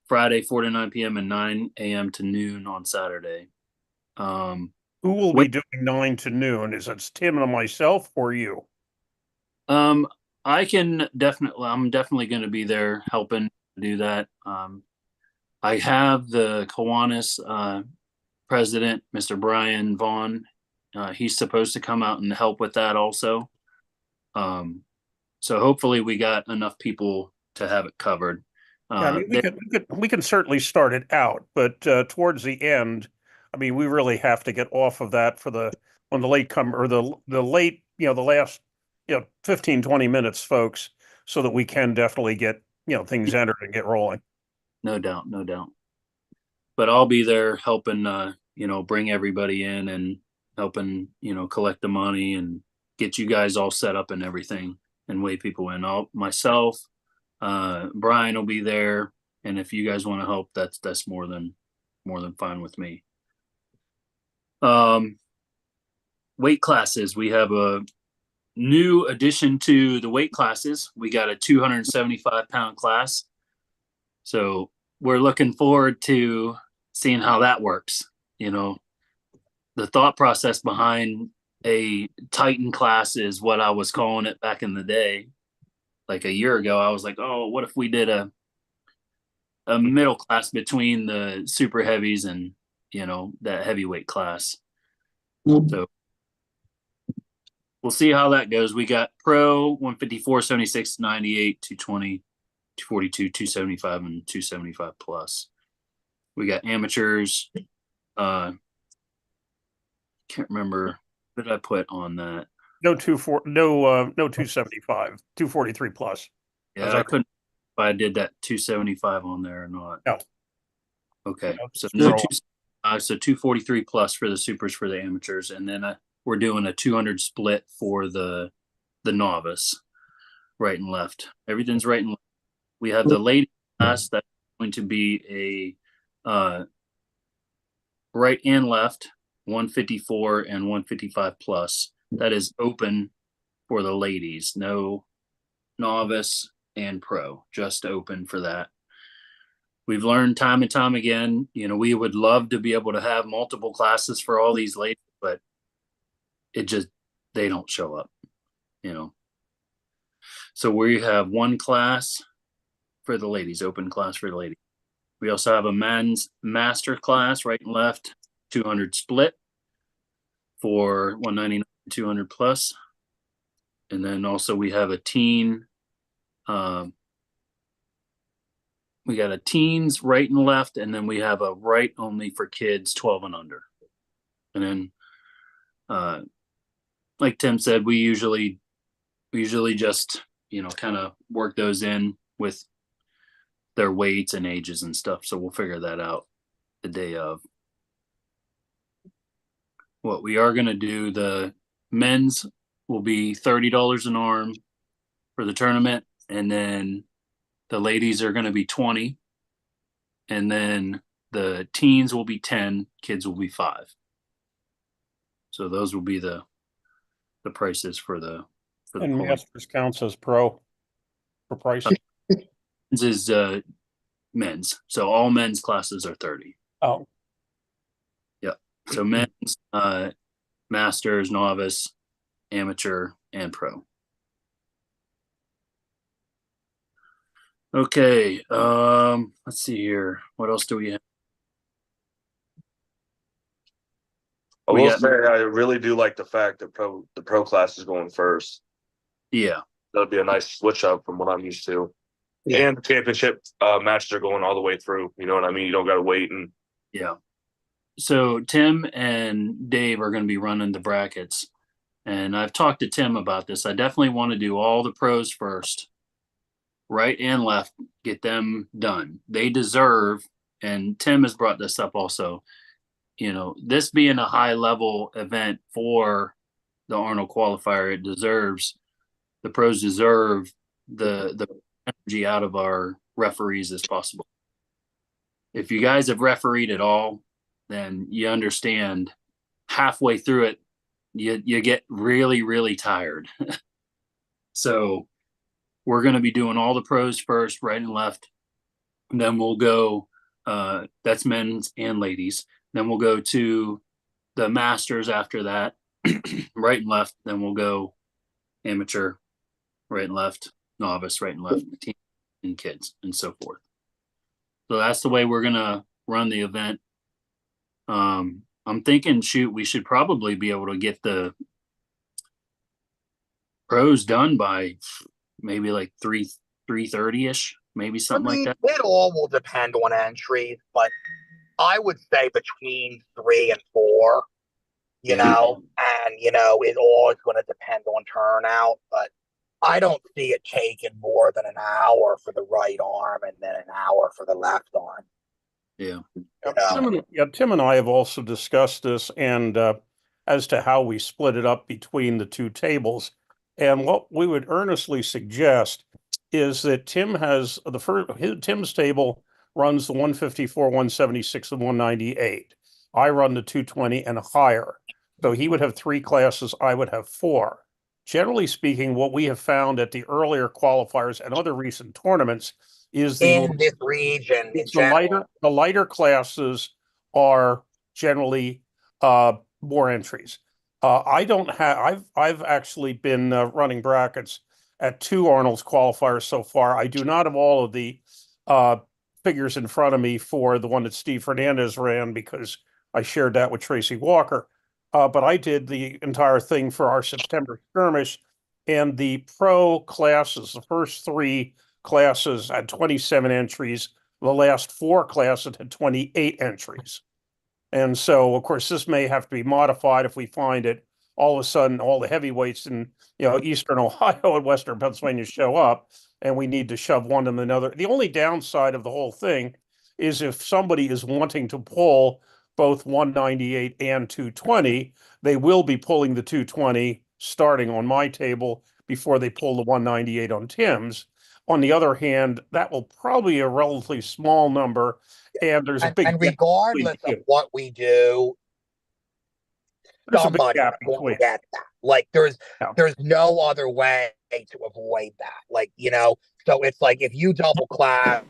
Friday 4 to 9 p.m. and 9 a.m. to noon on Saturday. Who will be doing 9 to noon? Is it Tim and myself or you? I'm definitely going to be there helping do that. I have the Kiwanis president, Mr. Brian Vaughn. He's supposed to come out and help with that also. So hopefully we got enough people to have it covered. Yeah, I mean, we can certainly start it out, but towards the end, I mean, we really have to get off of that for the when the late come or the late, the last 15, 20 minutes, folks, so that we can definitely get things entered and get rolling. No doubt, no doubt. But I'll be there helping, bring everybody in and helping, collect the money and get you guys all set up and everything and weigh people in. Myself, Brian will be there, and if you guys want to help, that's more than fine with me. Weight classes. We have a new addition to the weight classes. We got a 275-pound class. So we're looking forward to seeing how that works. The thought process behind a Titan class is what I was calling it back in the day. Like a year ago, I was like, oh, what if we did a middle class between the super heavies and, that heavyweight class. So we'll see how that goes. We got pro 154, 76, 98, 220, 242, 275, and 275 plus. We got amateurs. Can't remember. What did I put on that? No 275, 243 plus. Yeah, I couldn't if I did that 275 on there or not. No. Okay. So no 243 plus for the supers for the amateurs, and then we're doing a 200 split for the novice, right and left. Everything's right and left. We have the lady class that's going to be a right and left, 154 and 155 plus. That is open for the ladies. No novice and pro, just open for that. We've learned time and time again, we would love to be able to have multiple classes for all these ladies, but they don't show up, So we have one class for the ladies, open class for the ladies. We also have a men's master class, right and left, 200 split for 199, 200 plus. And then also we have a teen, we got a teens right and left, and then we have a right only for kids 12 and under. And then, like Tim said, we usually just, kind of work those in with their weights and ages and stuff. So we'll figure that out the day of. What we are going to do, the men's will be $30 an arm for the tournament. And then the ladies are going to be 20. And then the teens will be 10, kids will be 5. So those will be the prices for the and masters counts as pro for price. Is men's. So all men's classes are 30. Oh. Yeah. So men's, masters, novice, amateur, and pro. Okay. Let's see here. What else do we have? I will say I really do like the fact that the pro class is going first. Yeah. That'd be a nice switch up from what I'm used to. Yeah. And the championship matches are going all the way through. You know what I mean? You don't got to wait. Yeah. So Tim and Dave are going to be running the brackets. And I've talked to Tim about this. I definitely want to do all the pros first, right and left, get them done. They deserve, and Tim has brought this up also, this being a high level event for the Arnold qualifier, the pros deserve the energy out of our referees as possible. If you guys have refereed at all, then you understand halfway through it, you get really, really tired. So we're going to be doing all the pros first, right and left. And then we'll go, that's men's and ladies. Then we'll go to the masters after that, right and left. Then we'll go amateur, right and left, novice, right and left, team, and kids, and so forth. So that's the way we're gonna run the event. I'm thinking, we should probably be able to get the pros done by maybe like 3:30ish, maybe something like that. It all will depend on entries, but I would say between 3 and 4, you know, and it all is going to depend on turnout, but I don't see it taking more than an hour for the right arm and then an hour for the left arm. Yeah. Tim and I have also discussed this, and as to how we split it up between the two tables. And what we would earnestly suggest is that Tim has Tim's table runs the 154, 176, and 198. I run the 220 and higher. So he would have 3 classes, I would have 4. Generally speaking, what we have found at the earlier qualifiers and other recent tournaments is in this region, the lighter classes are generally more entries. I've actually been running brackets at 2 Arnold's qualifiers so far. I do not have all of the figures in front of me for the one that Steve Fernandez ran because I shared that with Tracy Walker. But I did the entire thing for our September skirmish, and the pro classes, the first 3 classes had 27 entries. The last 4 classes had 28 entries. And so, of course, this may have to be modified if we find it all of a sudden all the heavyweights in Eastern Ohio and Western Pennsylvania show up, and we need to shove one and another. The only downside of the whole thing is if somebody is wanting to pull both 198 and 220, they will be pulling the 220 starting on my table before they pull the 198 on Tim's. On the other hand, that will probably be a relatively small number, and there's a big and regardless of what we do, somebody is going to get that. Like there's no other way to avoid that. Like so it's like if you double class,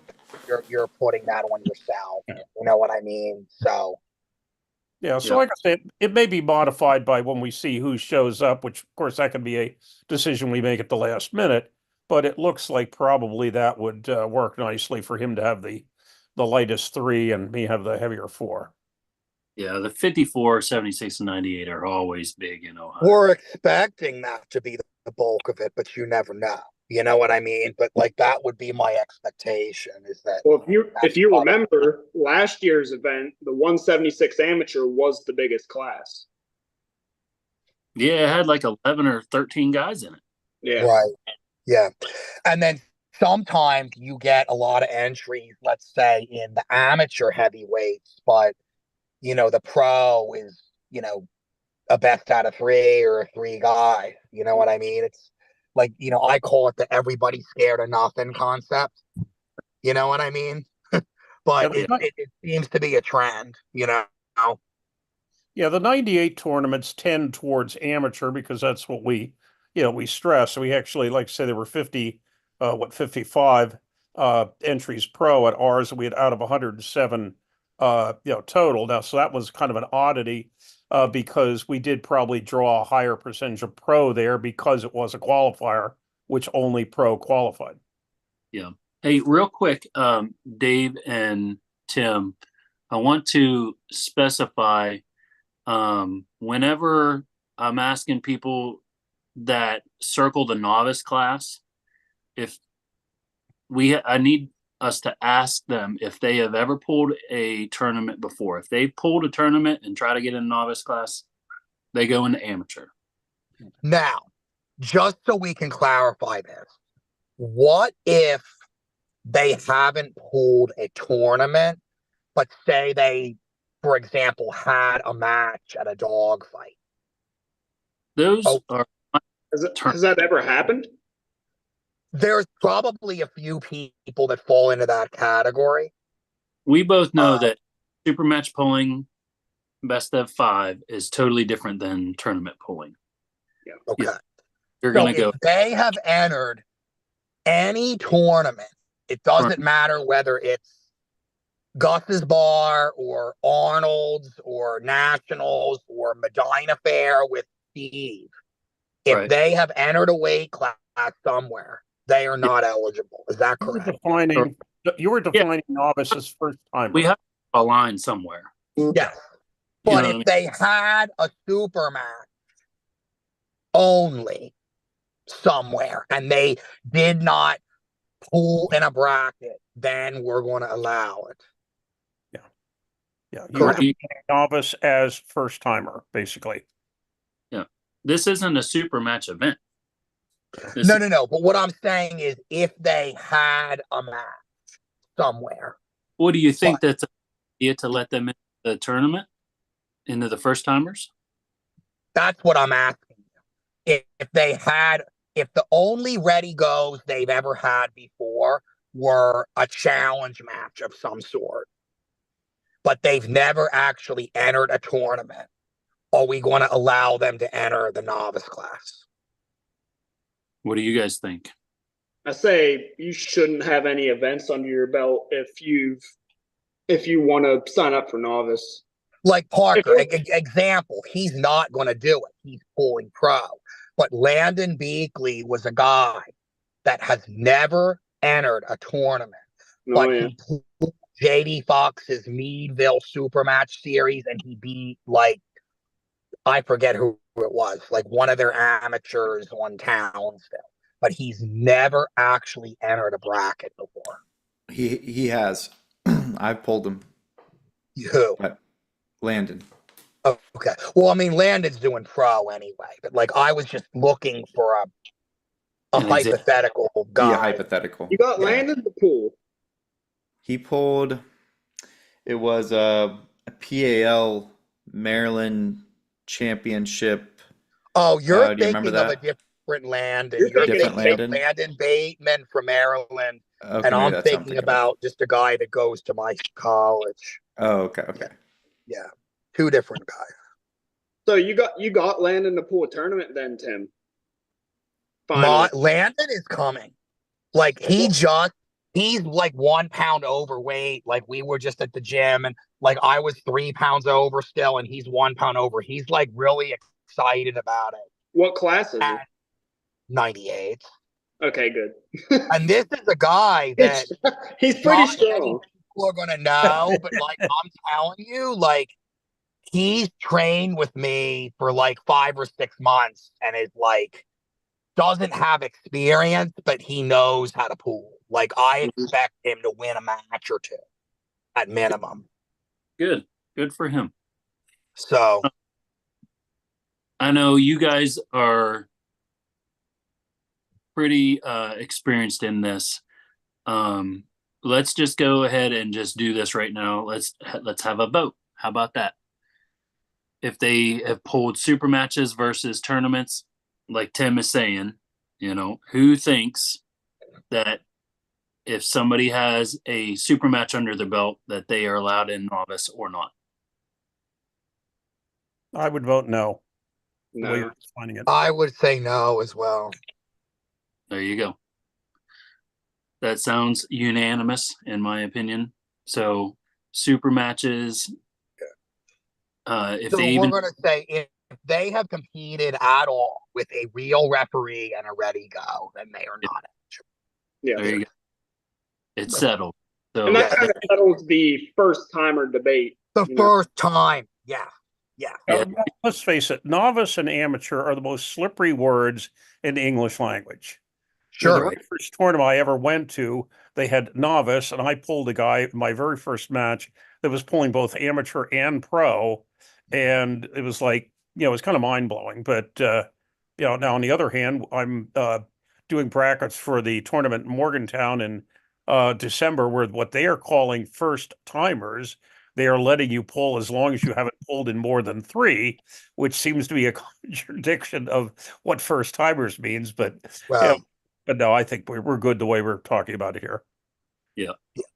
you're putting that on yourself. You know what I mean? So. Yeah, so like I said, it may be modified by when we see who shows up, which, of course, that can be a decision we make at the last minute. But it looks like probably that would work nicely for him to have the lightest 3 and me have the heavier 4. Yeah, the 54, 76, and 98 are always big in Ohio. We're expecting that to be the bulk of it, but you never know. You know what I mean? But like that would be my expectation is that. Well, if you remember last year's event, the 176 amateur was the biggest class. Yeah, it had like 11 or 13 guys in it. Yeah. Right. Yeah. And then sometimes you get a lot of entries, let's say in the amateur heavyweights, but the pro is, a best out of 3 or a 3 guy. You know what I mean? It's like, I call it the everybody scared of nothing concept. You know what I mean? But it seems to be a trend, Yeah, the 98 tournaments tend towards amateur because that's what we stress. We actually, like I say, there were 55 entries pro at ours. We had out of 107, total. Now, so that was kind of an oddity. Because we did probably draw a higher percentage of pro there because it was a qualifier, which only pro qualified. Yeah. Hey, real quick, Dave and Tim, I want to specify whenever I'm asking people that circle the novice class, I need us to ask them if they have ever pulled a tournament before. If they pulled a tournament and try to get in a novice class, they go into amateur. Now, just so we can clarify this, what if they haven't pulled a tournament, but say they, for example, had a match at a dog fight? Those are... Has that ever happened? There's probably a few people that fall into that category. We both know that super match pulling, best of 5 is totally different than tournament pulling. Yeah. Okay. Yeah. You're going to go. They have entered any tournament. It doesn't matter whether it's Gus's Bar or Arnold's or Nationals or Medina Fair with Steve. If they have entered a weight class somewhere, they are not eligible. Is that correct? You were defining novice as first timer. We have a line somewhere. Yes. But if they had a super match only somewhere and they did not pool in a bracket, then we're going to allow it. Yeah. You were defining novice as first timer, basically. Yeah. This isn't a super match event. No. But what I'm saying is if they had a match somewhere. What do you think that's an idea to let them into the tournament? Into the first timers? That's what I'm asking you. If the only ready goes they've ever had before were a challenge match of some sort, but they've never actually entered a tournament, are we going to allow them to enter the novice class? What do you guys think? I say you shouldn't have any events under your belt if you want to sign up for novice. Like Parker, example, he's not going to do it. He's pulling pro. But Landon Beakley was a guy that has never entered a tournament. He pulled JD Fox's Meadville Supermatch Series, and he beat, I forget who it was, one of their amateurs on Townsville. But he's never actually entered a bracket before. He has. I've pulled him. Who? Landon. Oh, okay. Well, I mean, Landon's doing pro anyway, but I was just looking for a hypothetical guy. Yeah, hypothetical. You got Landon the pool. He pulled. It was a PAL Maryland Championship. Oh, you're thinking of a different Landon. You're thinking Landon Bateman from Maryland, and I'm thinking about just a guy that goes to my college. Oh, okay. Yeah, two different guys. So you got Landon to pull a tournament then, Tim? Finally. Landon is coming. He's 1 pound overweight. We were just at the gym, and I was 3 pounds over still, and he's 1 pound over. He's really excited about it. What class is he? 98. Okay, good. And this is a guy that he's pretty strong. People are gonna know, but I'm telling you, he's trained with me for 5 or 6 months, and is doesn't have experience, but he knows how to pool. I expect him to win a match or two at minimum. Good for him. So I know you guys are pretty experienced in this. Let's just go ahead and just do this right now. Let's have a vote. How about that? If they have pulled super matches versus tournaments, like Tim is saying, who thinks that if somebody has a super match under their belt that they are allowed in novice or not? I would vote no. No. I would say no as well. There you go. That sounds unanimous in my opinion. So super matches. We're going to say if they have competed at all with a real referee and a ready go, then they are not. Yeah, there you go. It's settled. So, and that kind of settles the first timer debate. The first time, yeah. Let's face it, novice and amateur are the most slippery words in the English language. Sure. The very first tournament I ever went to, they had novice, and I pulled a guy in my very first match that was pulling both amateur and pro, and it was it was kind of mind-blowing. But now on the other hand, I'm doing brackets for the tournament in Morgantown in December, where what they are calling first timers, they are letting you pull as long as you haven't pulled in more than 3, which seems to be a contradiction of what first timers means. But but no, I think we're good the way we're talking about it here. Yeah.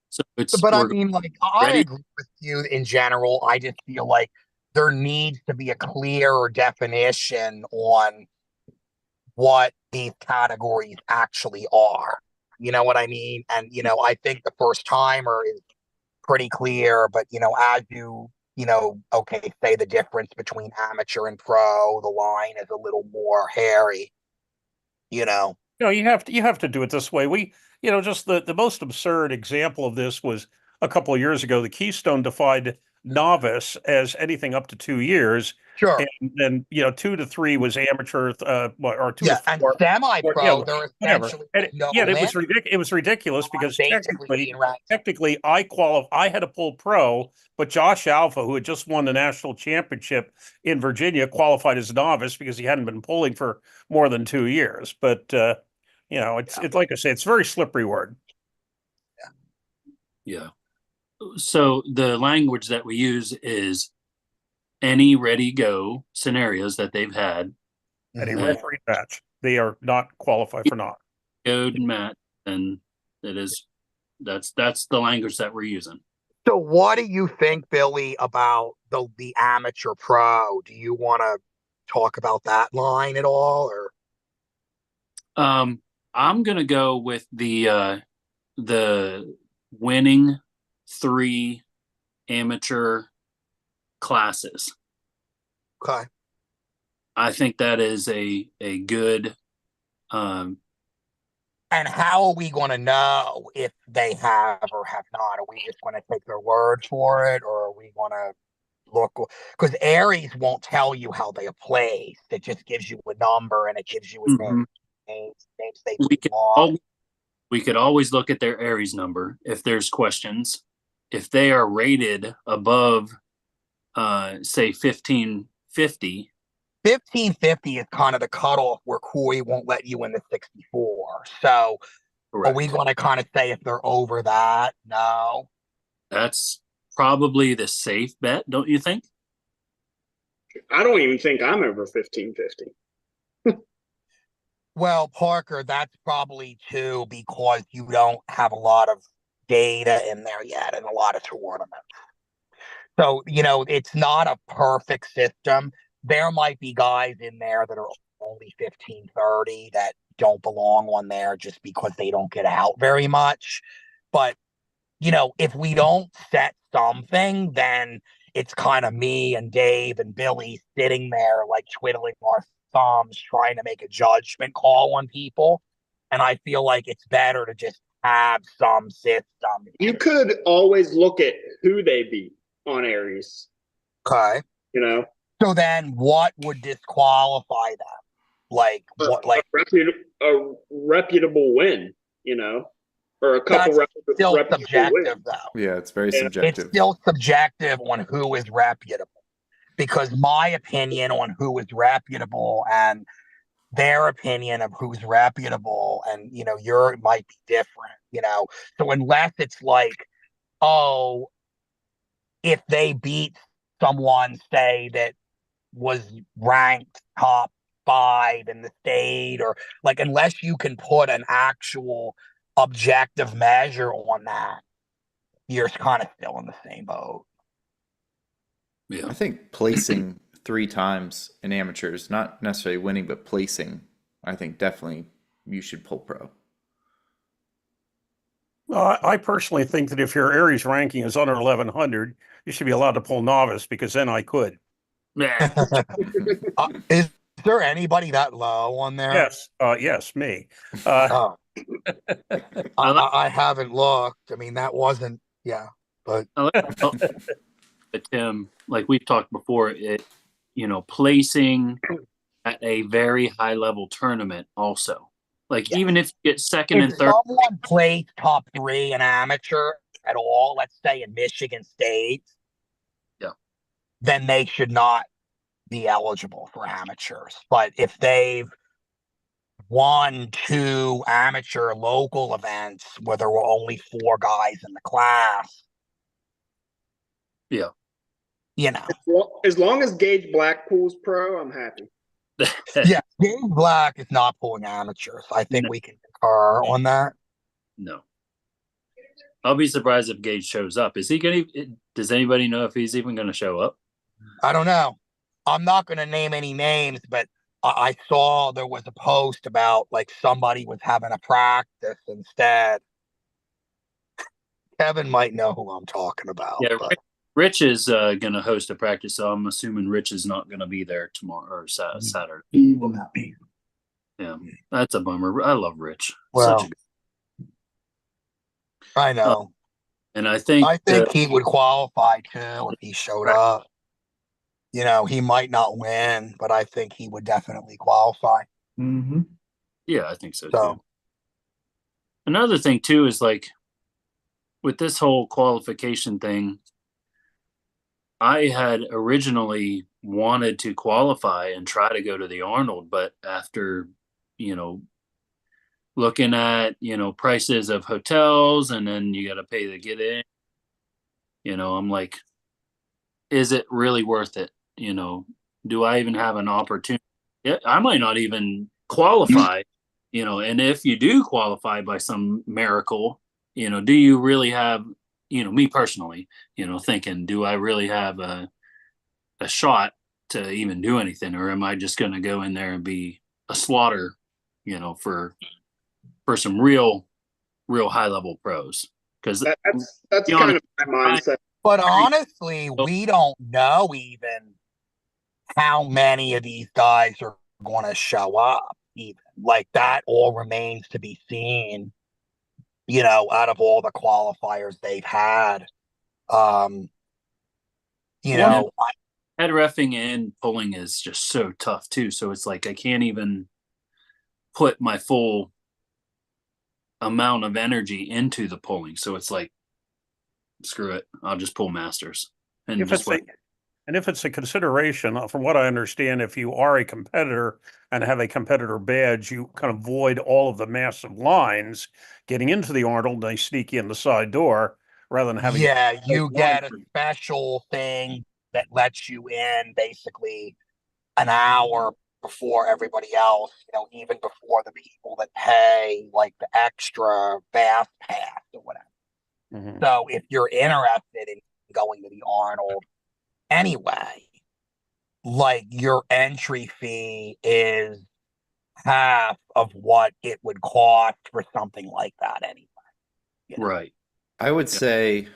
So I mean, I agree with you in general. I just feel like there needs to be a clearer definition on what these categories actually are. You know what I mean? And, I think the first timer is pretty clear, but, as you, say the difference between amateur and pro, the line is a little more hairy, Yeah, you have to do it this way. Just the most absurd example of this was a couple of years ago. The Keystone defined novice as anything up to 2 years. Sure. And then 2 to 3 was amateur, or 2 to 4. And semi-pro, they're whatever. essentially And no it was ridiculous because basically technically I had to pull pro, but Josh Alpha, who had just won the national championship in Virginia, qualified as novice because he hadn't been pulling for more than 2 years. But it's like I say, it's a very slippery word. Yeah. So the language that we use is any ready go scenarios that they've had. Any referee match, they are not qualified for not. Good match, and that's the language that we're using. So what do you think, Billy, about the amateur pro? Do you want to talk about that line at all, or? I'm gonna go with the winning 3 amateur classes. Okay. I think that is a good. And how are we going to know if they have or have not? Are we just going to take their word for it, or are we going to look? Because Aries won't tell you how they are placed. It just gives you a number and it gives you a names they belong. We could always look at their Aries number if there's questions. If they are rated above, say 1550. 1550 is kind of the cutoff where Corey won't let you in the 64. So correct. Are we going to kind of say if they're over that? No. That's probably the safe bet, don't you think? I don't even think I'm over 1550. Well, Parker, that's probably too because you don't have a lot of data in there yet in a lot of tournaments. So, it's not a perfect system. There might be guys in there that are only 1530 that don't belong on there just because they don't get out very much. But, if we don't set something, then it's kind of me and Dave and Billy sitting there like twiddling our thumbs trying to make a judgment call on people. And I feel like it's better to just have some system. You could always look at who they beat on Aries. Okay. So then what would disqualify them? Like what? Like a reputable win, or a couple still subjective wins. Though. Yeah, it's very subjective. It's still subjective on who is reputable, because my opinion on who is reputable and their opinion of who's reputable and your might be different. So unless it's like, oh, if they beat someone, say that was ranked top 5 in the state, or like, unless you can put an actual objective measure on that, you're kind of still in the same boat. Yeah, I think placing 3 times in amateurs, not necessarily winning, but placing, I think definitely you should pull pro. I personally think that if your Aries ranking is under 1100, you should be allowed to pull novice, because then I could. Is there anybody that low on there? Yes. Yes, me. I haven't looked. I mean, that wasn't, but Tim, like we've talked before, placing at a very high level tournament also. Like even if you get second and third. If someone plays top 3 in amateur at all, let's say in Michigan State, then they should not be eligible for amateurs. But if they've won 2 amateur local events where there were only 4 guys in the class, as long as Gage Blackpool's pro, I'm happy. Gage Black is not pulling amateurs. I think we can concur on that. No. I'll be surprised if Gage shows up. Is he going to? Does anybody know if he's even going to show up? I don't know. I'm not going to name any names, but I saw there was a post about like somebody was having a practice instead. Kevin might know who I'm talking about. Yeah, Rich is going to host a practice, so I'm assuming Rich is not going to be there tomorrow or Saturday. He will not be. Yeah, that's a bummer. I love Rich. Well, Such a good. I know. And I think he would qualify too if he showed up. He might not win, but I think he would definitely qualify. Mm-hmm. Yeah, I think so too. Another thing too is like with this whole qualification thing, I had originally wanted to qualify and try to go to the Arnold, but after, looking at, prices of hotels and then you got to pay to get in, I'm like, is it really worth it? Do I even have an opportunity? I might not even qualify, and if you do qualify by some miracle, do you really have, me personally, thinking, do I really have a shot to even do anything, or am I just going to go in there and be a slaughter, for some real high level pros? Because that's kind of my mindset. But honestly, we don't know even how many of these guys are going to show up. Even like that, all remains to be seen. Out of all the qualifiers they've had, head reffing and pulling is just so tough too. So it's like I can't even put my full amount of energy into the pulling. So it's like, screw it, I'll just pull masters and if it's a consideration, from what I understand, if you are a competitor and have a competitor badge, you kind of avoid all of the massive lines getting into the Arnold. They sneak you in the side door rather than having. Yeah, you get a special thing that lets you in basically an hour before everybody else, even before the people that pay like the extra fast pass or whatever. Mm-hmm. So if you're interested in going to the Arnold anyway, like your entry fee is half of what it would cost for something like that anyway. Right. I would say,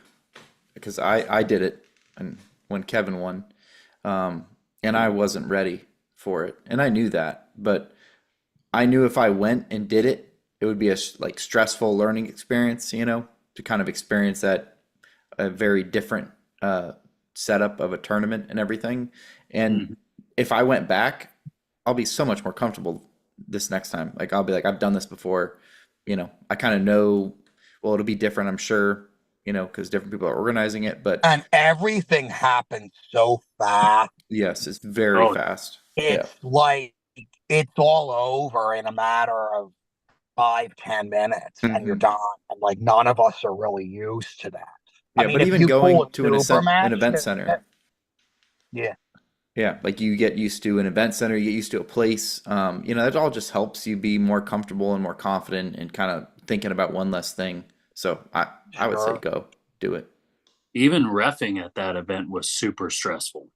because I did it and when Kevin won, and I wasn't ready for it, and I knew that, but I knew if I went and did it, it would be a stressful learning experience, to kind of experience that a very different setup of a tournament and everything. And if I went back, I'll be so much more comfortable this next time. Like I'll be like, I've done this before, I kind of know. Well, it'll be different, I'm sure, because different people are organizing it, and everything happens so fast. Yes, it's very fast. It's like it's all over in a matter of 5-10 minutes, and you're done. And like none of us are really used to that. Yeah, I mean, but even going to an event center. Yeah, like you get used to an event center, you get used to a place. That all just helps you be more comfortable and more confident and kind of thinking about one less thing. So I would say go do it. Even reffing at that event was super stressful.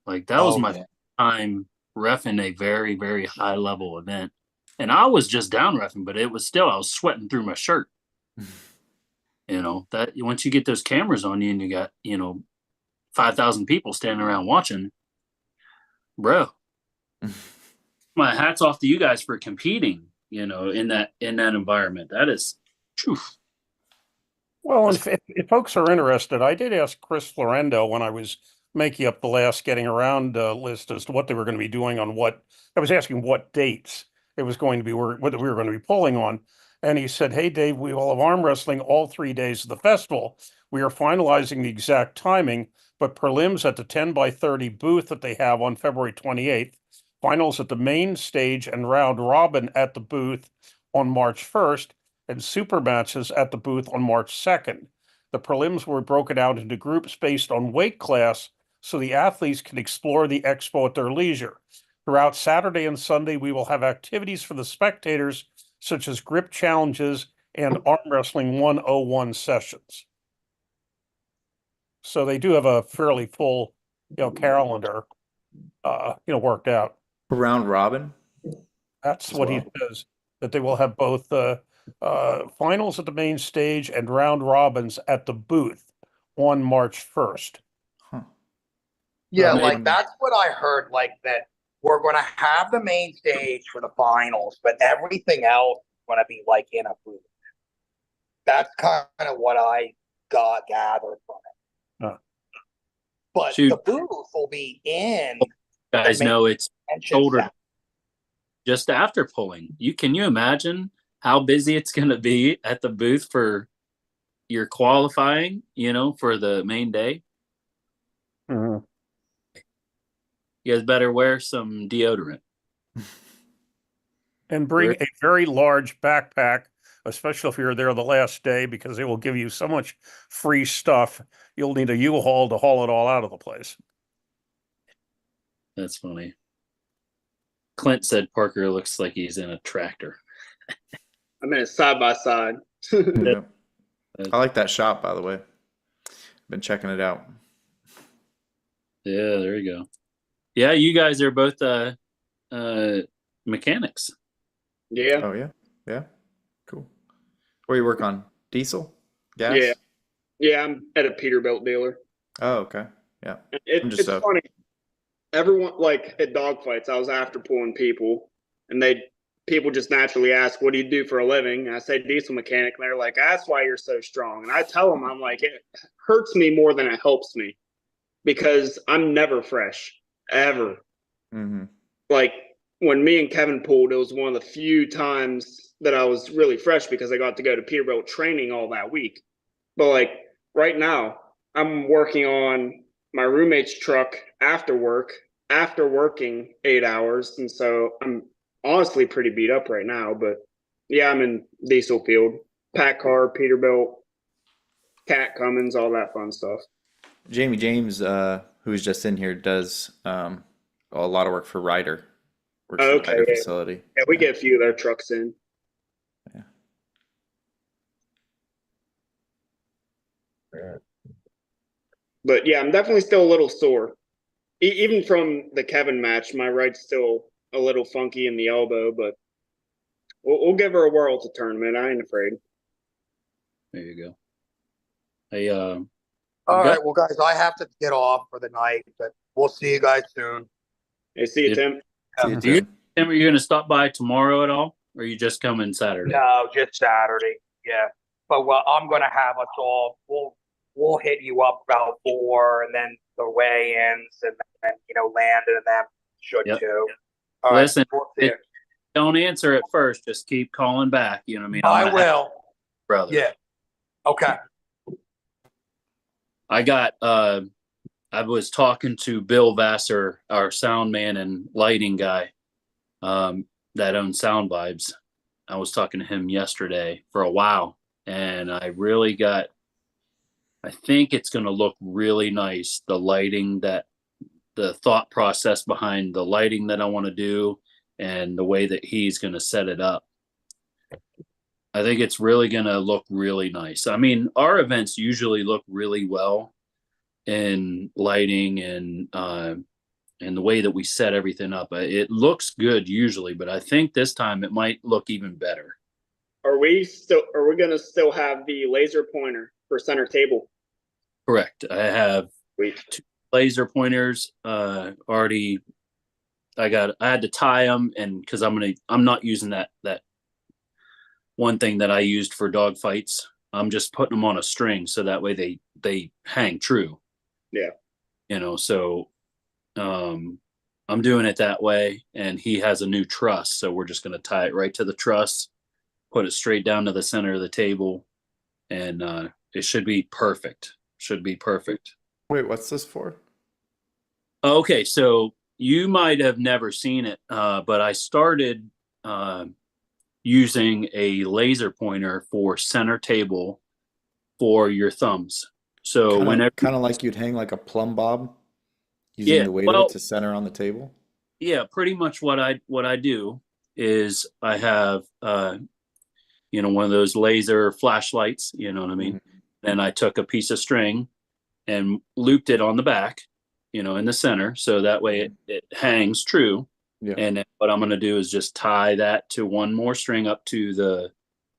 Like that was my first time reffing a very, very high level event. And I was just down reffing, but it was still, I was sweating through my shirt. That once you get those cameras on you and you got, 5,000 people standing around watching, bro, my hat's off to you guys for competing, in that environment. That is truth. Well, if folks are interested, I did ask Chris Florendo when I was making up the last getting around list as to what they were going to be doing on I was asking what dates it was going to be, what we were going to be pulling on. And he said, hey, Dave, we will have arm wrestling all 3 days of the festival. We are finalizing the exact timing, but prelims at the 10x30 booth that they have on February 28th, finals at the main stage and round robin at the booth on March 1st, and super matches at the booth on March 2nd. The prelims were broken out into groups based on weight class so the athletes can explore the expo at their leisure. Throughout Saturday and Sunday, we will have activities for the spectators, such as grip challenges and arm wrestling 101 sessions. So they do have a fairly full, calendar, worked out. Round robin? That's what he says, that they will have both finals at the main stage and round robins at the booth on March 1st. Yeah, like that's what I heard, like that we're going to have the main stage for the finals, but everything else is going to be like in a booth. That's kind of what I gathered from it. But the booth will be in. Guys know it's shoulder just after pulling. Can you imagine how busy it's going to be at the booth for your qualifying, for the main day? Mm-hmm. You guys better wear some deodorant. And bring a very large backpack, especially if you're there the last day, because they will give you so much free stuff. You'll need a U-Haul to haul it all out of the place. That's funny. Clint said Parker looks like he's in a tractor. I'm in a side-by-side. Yeah. I like that shop, by the way. Been checking it out. Yeah, there you go. Yeah, you guys are both mechanics. Yeah. Oh, yeah? Yeah. Cool. Where you work on? Diesel? Gas? Yeah. Yeah, I'm at a Peterbilt dealer. Oh, okay. Yeah. It's funny. Everyone, like at dogfights, I was after pulling people, and people just naturally ask, what do you do for a living? And I say diesel mechanic, and they're like, that's why you're so strong. And I tell them, I'm like, it hurts me more than it helps me because I'm never fresh, ever. Mm-hmm. Like when me and Kevin pulled, it was one of the few times that I was really fresh because I got to go to Peterbilt training all that week. But like right now, I'm working on my roommate's truck after work, after working 8 hours. And so I'm honestly pretty beat up right now, but yeah, I'm in diesel field, pack car, Peterbilt, Cat Cummins, all that fun stuff. Jamie James, who's just in here, does a lot of work for Ryder. Works for the Ryder facility. Yeah, we get a few of their trucks in. Yeah. But yeah, I'm definitely still a little sore. Even from the Kevin match, my right's still a little funky in the elbow, but we'll give her a whirl at the tournament. I ain't afraid. There you go. Hey, all right, well, guys, I have to get off for the night, but we'll see you guys soon. Hey, see you, Tim. See you, Tim. Tim, are you going to stop by tomorrow at all, or are you just coming Saturday? No, just Saturday. Yeah, but I'm going to have us all. We'll hit you up about 4, and then the weigh-ins, and then Landon and them should too. All Listen, right, don't answer it first. Just keep calling back. You know what I mean? I will, brother. Yeah. Okay. I got. I was talking to Bill Vassar, our sound man and lighting guy, that owns Sound Vibes. I was talking to him yesterday for a while, and I really got. I think it's going to look really nice. The lighting the thought process behind the lighting that I want to do and the way that he's going to set it up. I think it's really going to look really nice. I mean, our events usually look really well in lighting and the way that we set everything up. It looks good usually, but I think this time it might look even better. Are we going to still have the laser pointer for center table? Correct. I have 2 laser pointers already. I had to tie them, and because I'm not using that one thing that I used for dog fights. I'm just putting them on a string so that way they hang true. Yeah. So I'm doing it that way, and he has a new truss, so we're just going to tie it right to the truss, put it straight down to the center of the table, and it should be perfect. Wait, what's this for? Okay, so you might have never seen it, but I started using a laser pointer for center table for your thumbs. So kind of like you'd hang like a plumb bob using the weight of it to center on the table. Yeah, pretty much what I do is I have one of those laser flashlights, you know what I mean? Mm-hmm. Then I took a piece of string and looped it on the back, in the center, so that way it hangs true. Yeah. And then what I'm going to do is just tie that to one more string up to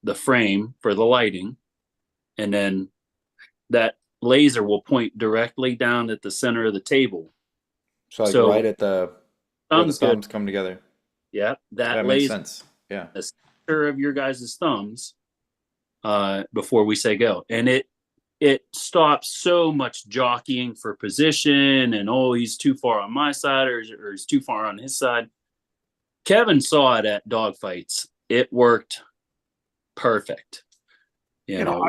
the frame for the lighting, and then that laser will point directly down at the center of the table. So right at the Where the thumbs go. thumbs come together. Yeah, That makes sense. Yeah. the center of your guys' thumbs before we say go. And it stops so much jockeying for position and, oh, he's too far on my side or he's too far on his side. Kevin saw it at dogfights. It worked perfect. You know,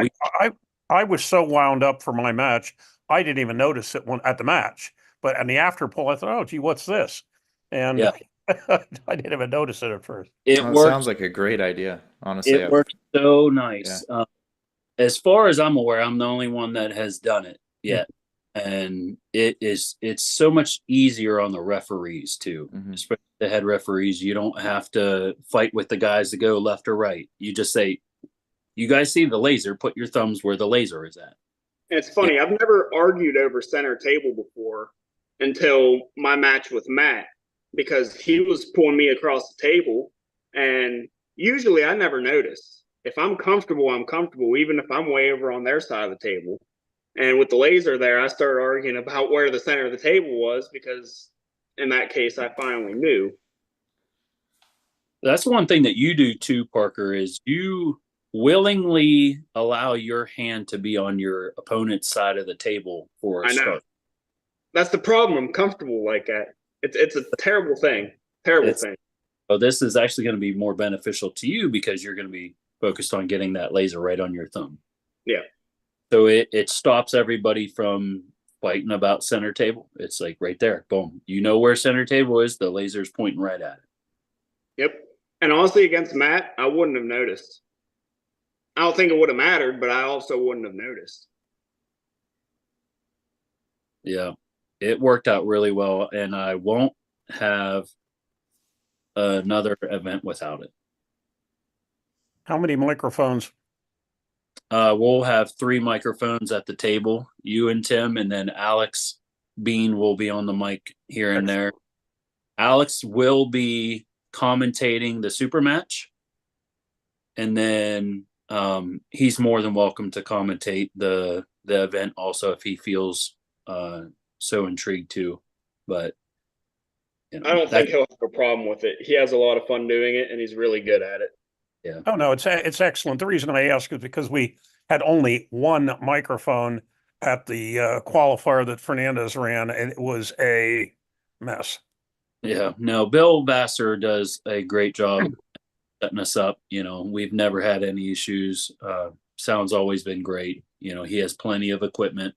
I was so wound up for my match, I didn't even notice it at the match. But in the after poll, I thought, oh, gee, what's this? And yeah. I didn't even notice it at first. It sounds like a great idea, honestly. It worked so nice. Yeah. As far as I'm aware, I'm the only one that has done it yet. And it's so much easier on the referees too, especially the head referees. You don't have to fight with the guys to go left or right. You just say, you guys see the laser, put your thumbs where the laser is at. And it's funny, I've never argued over center table before until my match with Matt, because he was pulling me across the table, and usually I never notice. If I'm comfortable, I'm comfortable, even if I'm way over on their side of the table. And with the laser there, I started arguing about where the center of the table was, because in that case, I finally knew. That's one thing that you do too, Parker, is you willingly allow your hand to be on your opponent's side of the table for a start. That's the problem. I'm comfortable like that. It's a terrible thing. So this is actually going to be more beneficial to you because you're going to be focused on getting that laser right on your thumb. Yeah. So it stops everybody from fighting about center table. It's like right there. Boom. You know where center table is. The laser's pointing right at it. Yep. And honestly, against Matt, I wouldn't have noticed. I don't think it would have mattered, but I also wouldn't have noticed. Yeah. It worked out really well, and I won't have another event without it. How many microphones? We'll have 3 microphones at the table, you and Tim, and then Alex Bean will be on the mic here and there. Alex will be commentating the super match, and then he's more than welcome to commentate the event also if he feels so intrigued to. But you know, I don't think he'll have a problem with it. He has a lot of fun doing it, and he's really good at it. Yeah. Oh no, it's excellent. The reason I ask is because we had only one microphone at the qualifier that Fernandez ran, and it was a mess. Yeah. No, Bill Vassar does a great job setting us up. You know, we've never had any issues. Sound's always been great. You know, he has plenty of equipment.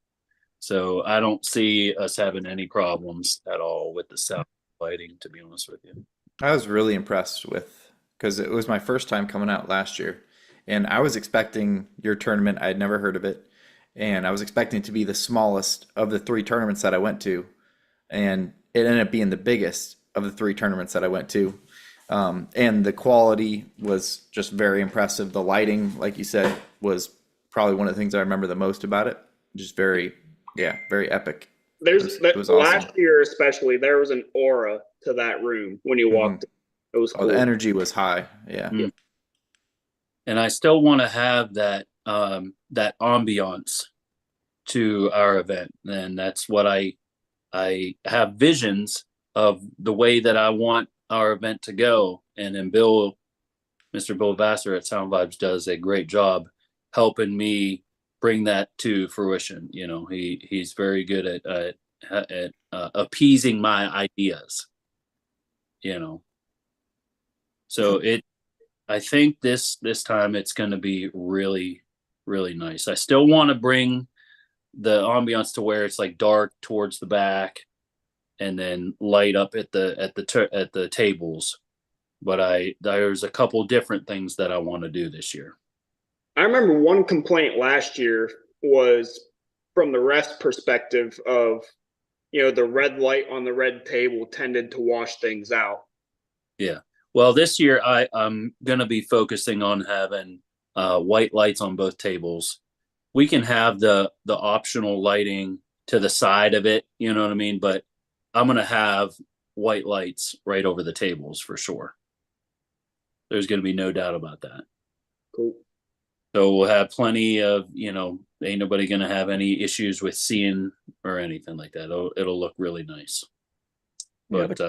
So I don't see us having any problems at all with the sound lighting, to be honest with you. I was really impressed because it was my first time coming out last year. And I was expecting your tournament. I had never heard of it. And I was expecting it to be the smallest of the 3 tournaments that I went to. And it ended up being the biggest of the 3 tournaments that I went to. And the quality was just very impressive. The lighting, like you said, was probably one of the things I remember the most about it. Just very epic. It was awesome. Last year especially, there was an aura to that room when you walked in. It was cool. The energy was high. Yeah. And I still want to have that ambiance to our event. And that's what I have visions of the way that I want our event to go. And then Mr. Bill Vassar at Sound Vibes does a great job helping me bring that to fruition. You know, he's very good at appeasing my ideas, you know. So I think this time it's going to be really, really nice. I still want to bring the ambiance to where it's like dark towards the back and then light up at the tables. But there's a couple different things that I want to do this year. I remember one complaint last year was from the ref's perspective of, you know, the red light on the red table tended to wash things out. Yeah. Well, this year I'm going to be focusing on having white lights on both tables. We can have the optional lighting to the side of it, you know what I mean? But I'm going to have white lights right over the tables for sure. There's going to be no doubt about that. Cool. So we'll have plenty of, you know, ain't nobody going to have any issues with seeing or anything like that. It'll look really nice. But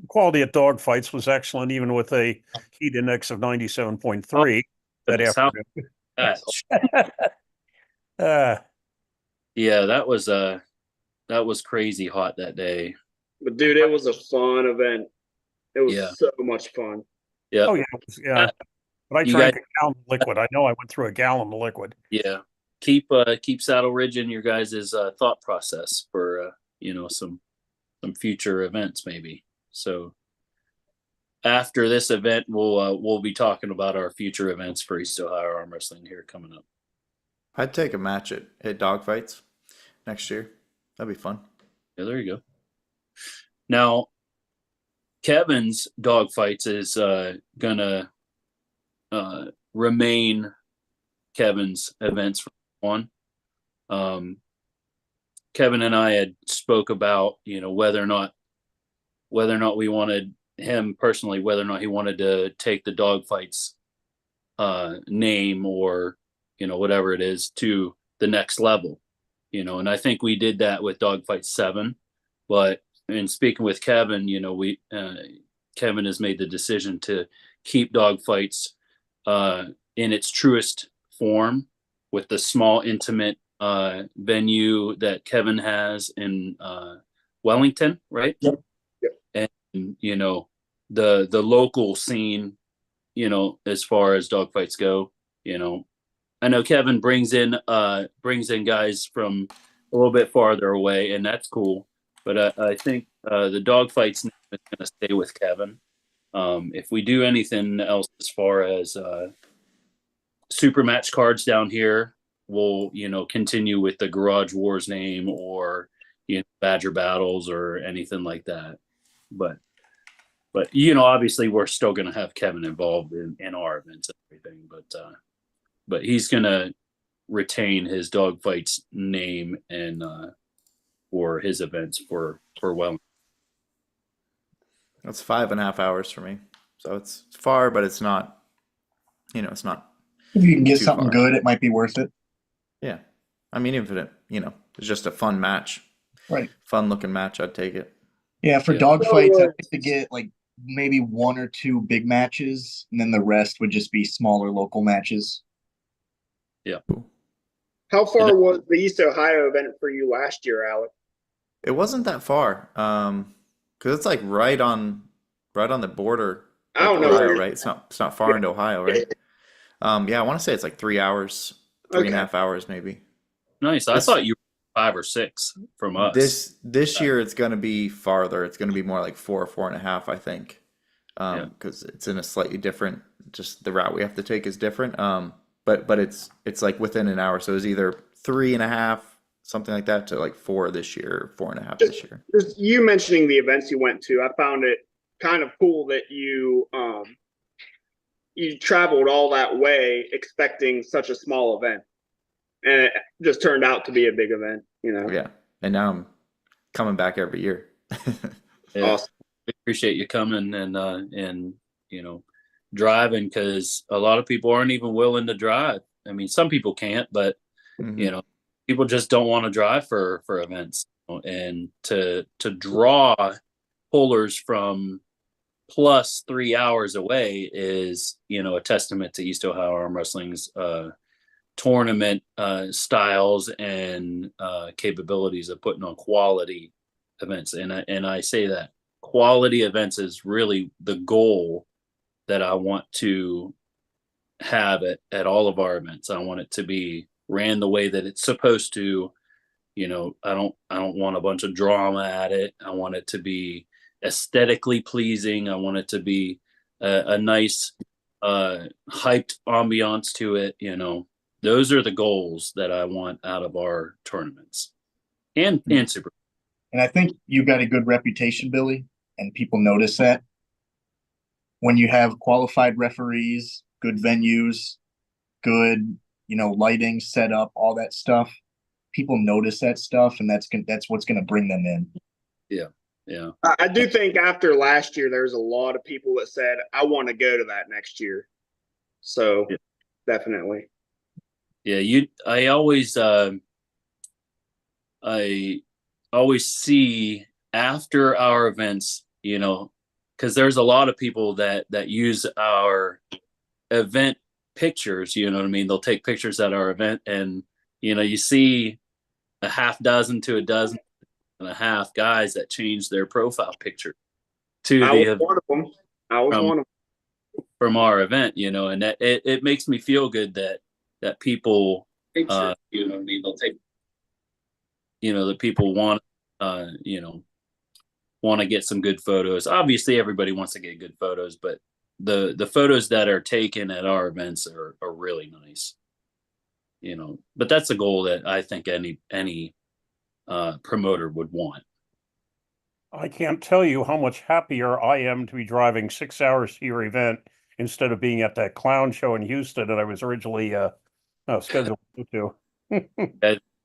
quality at dog fights was excellent, even with a heat index of 97.3 that afternoon. Yeah, that was crazy hot that day. But dude, it was a fun event. It was so much fun. Yeah. Oh yeah. But I drank a gallon of liquid. I know I went through a gallon of liquid. Yeah. Keep Saddle Ridge in your guys' thought process for some future events maybe. So after this event, we'll be talking about our future events for East Ohio Arm Wrestling here coming up. I'd take a match at dog fights next year. That'd be fun. Yeah, there you go. Now, Kevin's dog fights is gonna remain Kevin's events from on. Kevin and I had spoke about whether or not we wanted him personally, whether or not he wanted to take the dog fights name or whatever it is to the next level, and I think we did that with Dogfight 7. But in speaking with Kevin, Kevin has made the decision to keep Dogfights in its truest form with the small, intimate venue that Kevin has in Wellington, right? Yep. And the local scene, as far as dogfights go, I know Kevin brings in guys from a little bit farther away, and that's cool. But I think the dogfights is going to stay with Kevin. If we do anything else as far as super match cards down here, we'll continue with the Garage Wars name or Badger Battles or anything like that. But obviously we're still going to have Kevin involved in our events and everything. But he's going to retain his Dogfights name and for his events for Wellington. That's 5.5 hours for me, so it's far, but it's not. It's not. If you can get something good, it might be worth it. Yeah, I mean, even if it's just a fun match, right? Fun looking match, I'd take it. Yeah, for dog fights, I like to get like maybe 1 or 2 big matches, and then the rest would just be smaller local matches. Yeah. How far was the East Ohio event for you last year, Alec? It wasn't that far, because it's like right on the border. I don't know, Ohio, right? It's not far into Ohio, right? Yeah, I want to say it's like 3 hours, 3.5 hours, maybe. Nice. I thought you were 5 or 6 from us. This year it's going to be farther. It's going to be more like 4 or 4.5, I think, because it's in a slightly different. Just the route we have to take is different. But it's like within an hour, so it was either 3.5, something like that, to like 4 this year, 4.5 this year. Just you mentioning the events you went to, I found it kind of cool that you traveled all that way expecting such a small event, and it just turned out to be a big event. Yeah, and now I'm coming back every year. Awesome. We appreciate you coming and driving, because a lot of people aren't even willing to drive. I mean, some people can't, but people just don't want to drive for events, and to draw pullers from plus 3 hours away is a testament to East Ohio Arm Wrestling's tournament styles and capabilities of putting on quality events. And I say that quality events is really the goal that I want to have at all of our events. I want it to be ran the way that it's supposed to. I don't want a bunch of drama at it. I want it to be aesthetically pleasing. I want it to be a nice hyped ambiance to it. Those are the goals that I want out of our tournaments and super. And I think you got a good reputation, Billy, and people notice that when you have qualified referees, good venues, good, lighting, setup, all that stuff. People notice that stuff, and that's what's going to bring them in. Yeah. I do think after last year, there's a lot of people that said, I want to go to that next year. So definitely. Yeah. I always see after our events, because there's a lot of people that use our event pictures, you know what I mean? They'll take pictures at our event, and you see a half dozen to a dozen and a half guys that change their profile picture to I the was one of them. I was one of them. From our event, and that it makes me feel good that people you know what I mean, they'll take that people want want to get some good photos. Obviously everybody wants to get good photos, but the photos that are taken at our events are really nice. But that's a goal that I think any promoter would want. I can't tell you how much happier I am to be driving 6 hours to your event instead of being at that clown show in Houston that I was originally scheduled to.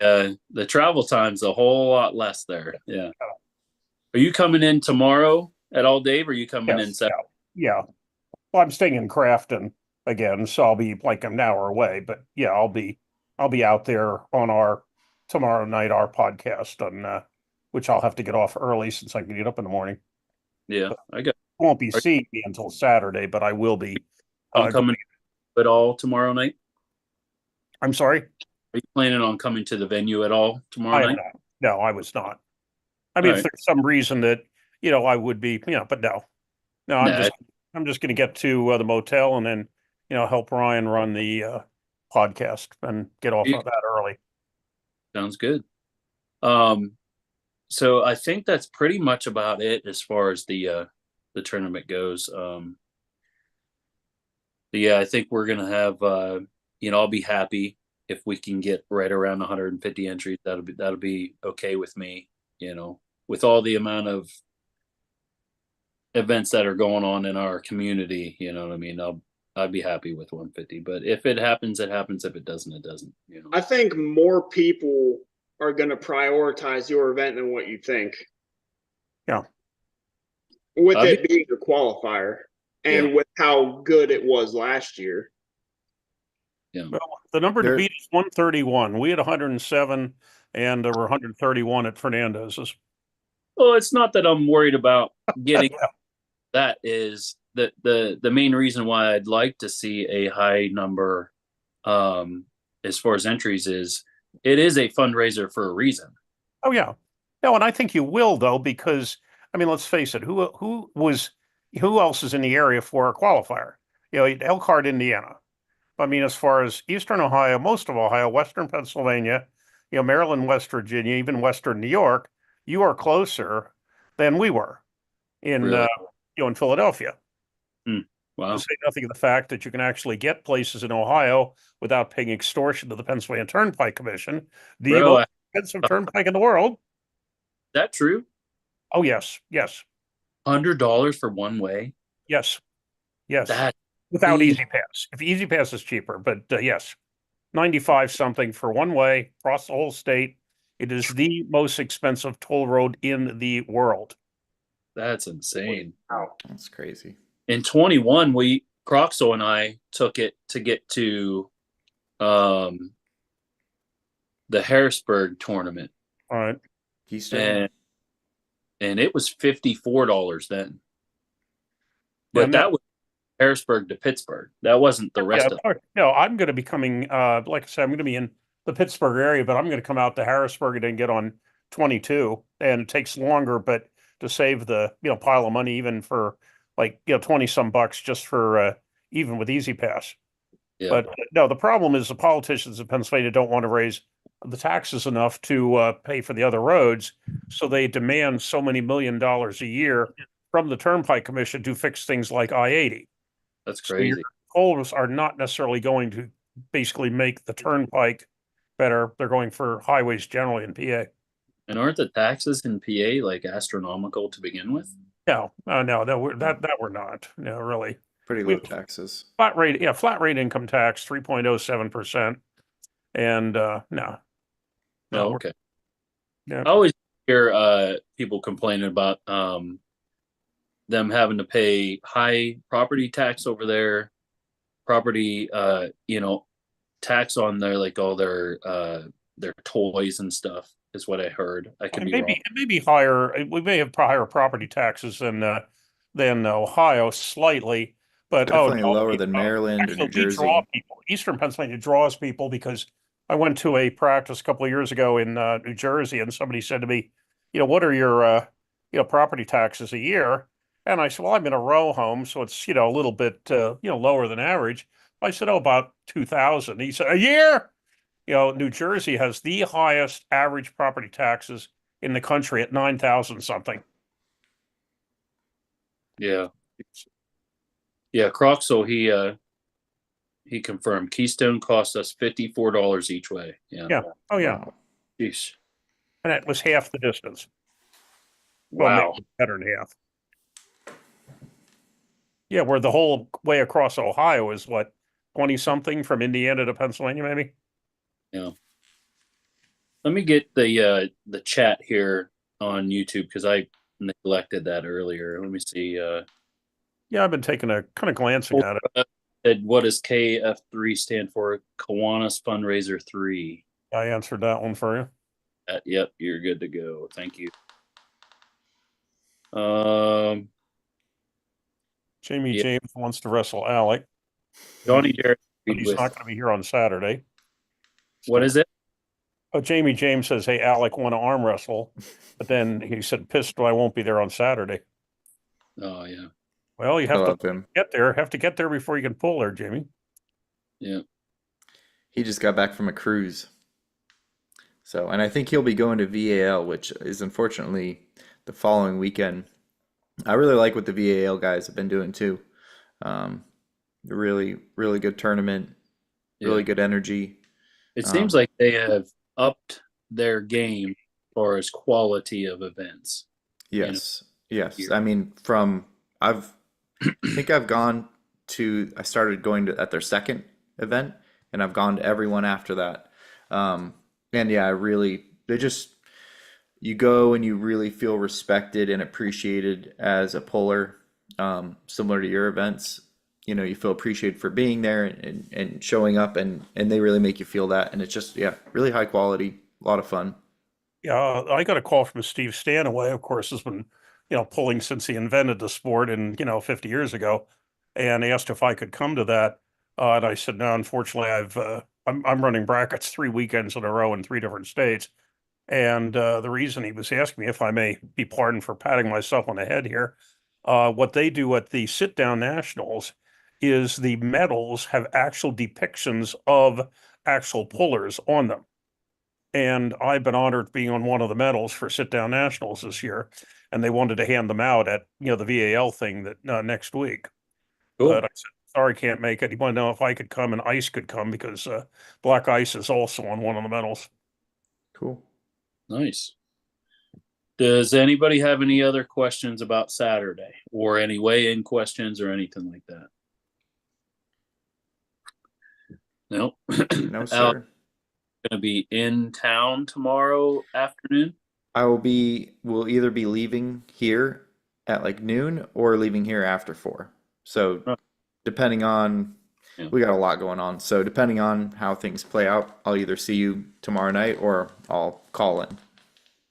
The travel time's a whole lot less there. Yeah. Are you coming in tomorrow at all, Dave? Or are you coming in Saturday? Yeah. Well, I'm staying in Crafton again, so I'll be like an hour away. But yeah, I'll be out there on our tomorrow night, our podcast, on which I'll have to get off early since I can get up in the morning. Yeah, I won't be seeing me until Saturday, but I will be. I'm coming at all tomorrow night. I'm sorry. Are you planning on coming to the venue at all tomorrow night? No, I was not. I mean, if there's some reason that I would be, but no. I'm just going to get to the motel and then help Ryan run the podcast and get off of that early. Sounds good. So I think that's pretty much about it as far as the tournament goes. Yeah, I think we're gonna have I'll be happy if we can get right around 150 entries. That'll be okay with me. With all the amount of events that are going on in our community, you know what I mean? I'd be happy with 150. But if it happens, it happens. If it doesn't, it doesn't. I think more people are going to prioritize your event than what you think. Yeah. With it being a qualifier and with how good it was last year. Yeah. Well, the number to beat is 131. We had 107, and there were 131 at Fernandez's. Well, it's not that I'm worried about getting that is the main reason why I'd like to see a high number as far as entries is it is a fundraiser for a reason. Oh yeah. No, and I think you will though, because I mean, let's face it, who else is in the area for a qualifier? Elkhart, Indiana. I mean, as far as Eastern Ohio, most of Ohio, Western Pennsylvania, Maryland, West Virginia, even Western New York, you are closer than we were in Really? In Philadelphia. Wow. To say nothing of the fact that you can actually get places in Ohio without paying extortion to the Pennsylvania Turnpike Commission, the most expensive turnpike in the world. Is that true? Oh yes. $100 for one way? Yes. That without Easy Pass. If Easy Pass is cheaper, but yes, 95 something for one way across the whole state. It is the most expensive toll road in the world. That's insane. Wow. That's crazy. In 21, Croxel and I took it to get to the Harrisburg tournament. All right. And it was $54 then. But that was Harrisburg to Pittsburgh. That wasn't the rest of it. No, I'm going to be coming, like I said, I'm going to be in the Pittsburgh area, but I'm going to come out to Harrisburg and then get on 22. And it takes longer, but to save the pile of money, even for 20 some bucks just for even with Easy Pass. Yeah. But no, the problem is the politicians in Pennsylvania don't want to raise the taxes enough to pay for the other roads, so they demand so many $1 million a year from the Turnpike Commission to fix things like I-80. That's crazy. So your tolls are not necessarily going to basically make the Turnpike better. They're going for highways generally in PA. And aren't the taxes in PA like astronomical to begin with? No, we're not. No, really. Pretty low taxes. Flat rate income tax, 3.07%. And no. Oh, okay. Yeah. I always hear people complaining about them having to pay high property tax over there, property tax on their all their toys and stuff. is what I heard. I could be wrong. It may be higher. We may have higher property taxes than Ohio slightly, but definitely lower than Maryland or actually, New Jersey. we draw people. Eastern Pennsylvania draws people because I went to a practice a couple of years ago in New Jersey, and somebody said to me, what are your property taxes a year? And I said, well, I'm in a row home, so it's a little bit lower than average. I said, oh, about 2,000. He said, a year? New Jersey has the highest average property taxes in the country at 9,000 something. Yeah. Yeah, Croxel, he confirmed Keystone cost us $54 each way. Yeah. Yeah. Oh yeah. Wow. Jeez. And that was half the distance. Wow. Well, maybe better than half. Yeah, where the whole way across Ohio is what, 20 something from Indiana to Pennsylvania, maybe? Yeah. Let me get the chat here on YouTube because I neglected that earlier. Let me see. Yeah, I've been taking a kind of glancing at it. What does KF3 stand for? Kiwanis Fundraiser 3. I answered that one for you. Yep, you're good to go. Thank you. Jamie James wants to wrestle Alec. Johnny Derek. But he's not going to be here on Saturday. What is it? Oh, Jamie James says, hey, Alec want to arm wrestle. But then he said, pistol, I won't be there on Saturday. Oh, yeah. Well, you have to get there. Have to get there before you can pull there, Jamie. Yeah. He just got back from a cruise. So, and I think he'll be going to VAL, which is unfortunately the following weekend. I really like what the VAL guys have been doing too. Really, really good tournament, really good energy. It seems like they have upped their game as far as quality of events. Yes, yes. I mean, I think I've gone to. I started going to at their second event, and I've gone to everyone after that. And yeah, you go and you really feel respected and appreciated as a puller, similar to your events. You feel appreciated for being there and showing up, and they really make you feel that. And it's just, really high quality, a lot of fun. Yeah, I got a call from Steve Stanaway, of course, has been, pulling since he invented the sport in, 50 years ago, and asked if I could come to that. And I said, no, unfortunately, I'm running brackets 3 weekends in a row in 3 different states. And the reason he was asking me, if I may be pardoned for patting myself on the head here, what they do at the sit-down nationals is the medals have actual depictions of actual pullers on them. And I've been honored being on one of the medals for sit-down nationals this year, and they wanted to hand them out at the VAL thing that next week. Cool. But I said, sorry, can't make it. He wanted to know if I could come and Ice could come because Black Ice is also on one of the medals. Cool. Nice. Does anybody have any other questions about Saturday or any weigh-in questions or anything like that? No. No, sir. Going to be in town tomorrow afternoon? We'll either be leaving here at like noon or leaving here after 4. So depending on, we got a lot going on. So depending on how things play out, I'll either see you tomorrow night or I'll call in.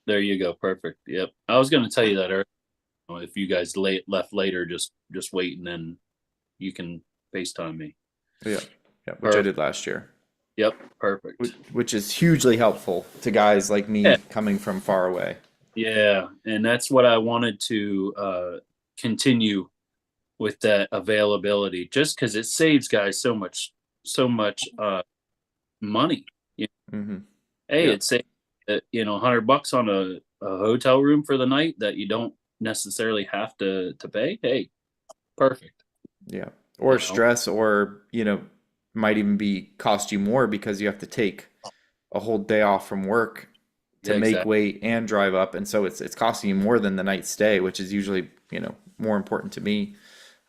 There you go. Perfect. Yep. I was going to tell you that earlier. If you guys left later, just wait and then you can FaceTime me. Yeah. Which I did last year. Yep. Perfect. Which is hugely helpful to guys like me coming from far away. Yeah. And that's what I wanted to continue with, that availability, just because it saves guys so much money. Mm-hmm. Hey, it saves $100 on a hotel room for the night that you don't necessarily have to pay. Hey, perfect. Yeah. Or stress, or might even cost you more because you have to take a whole day off from work to make weight and drive up, and so it's costing you more than the night stay, which is usually more important to me.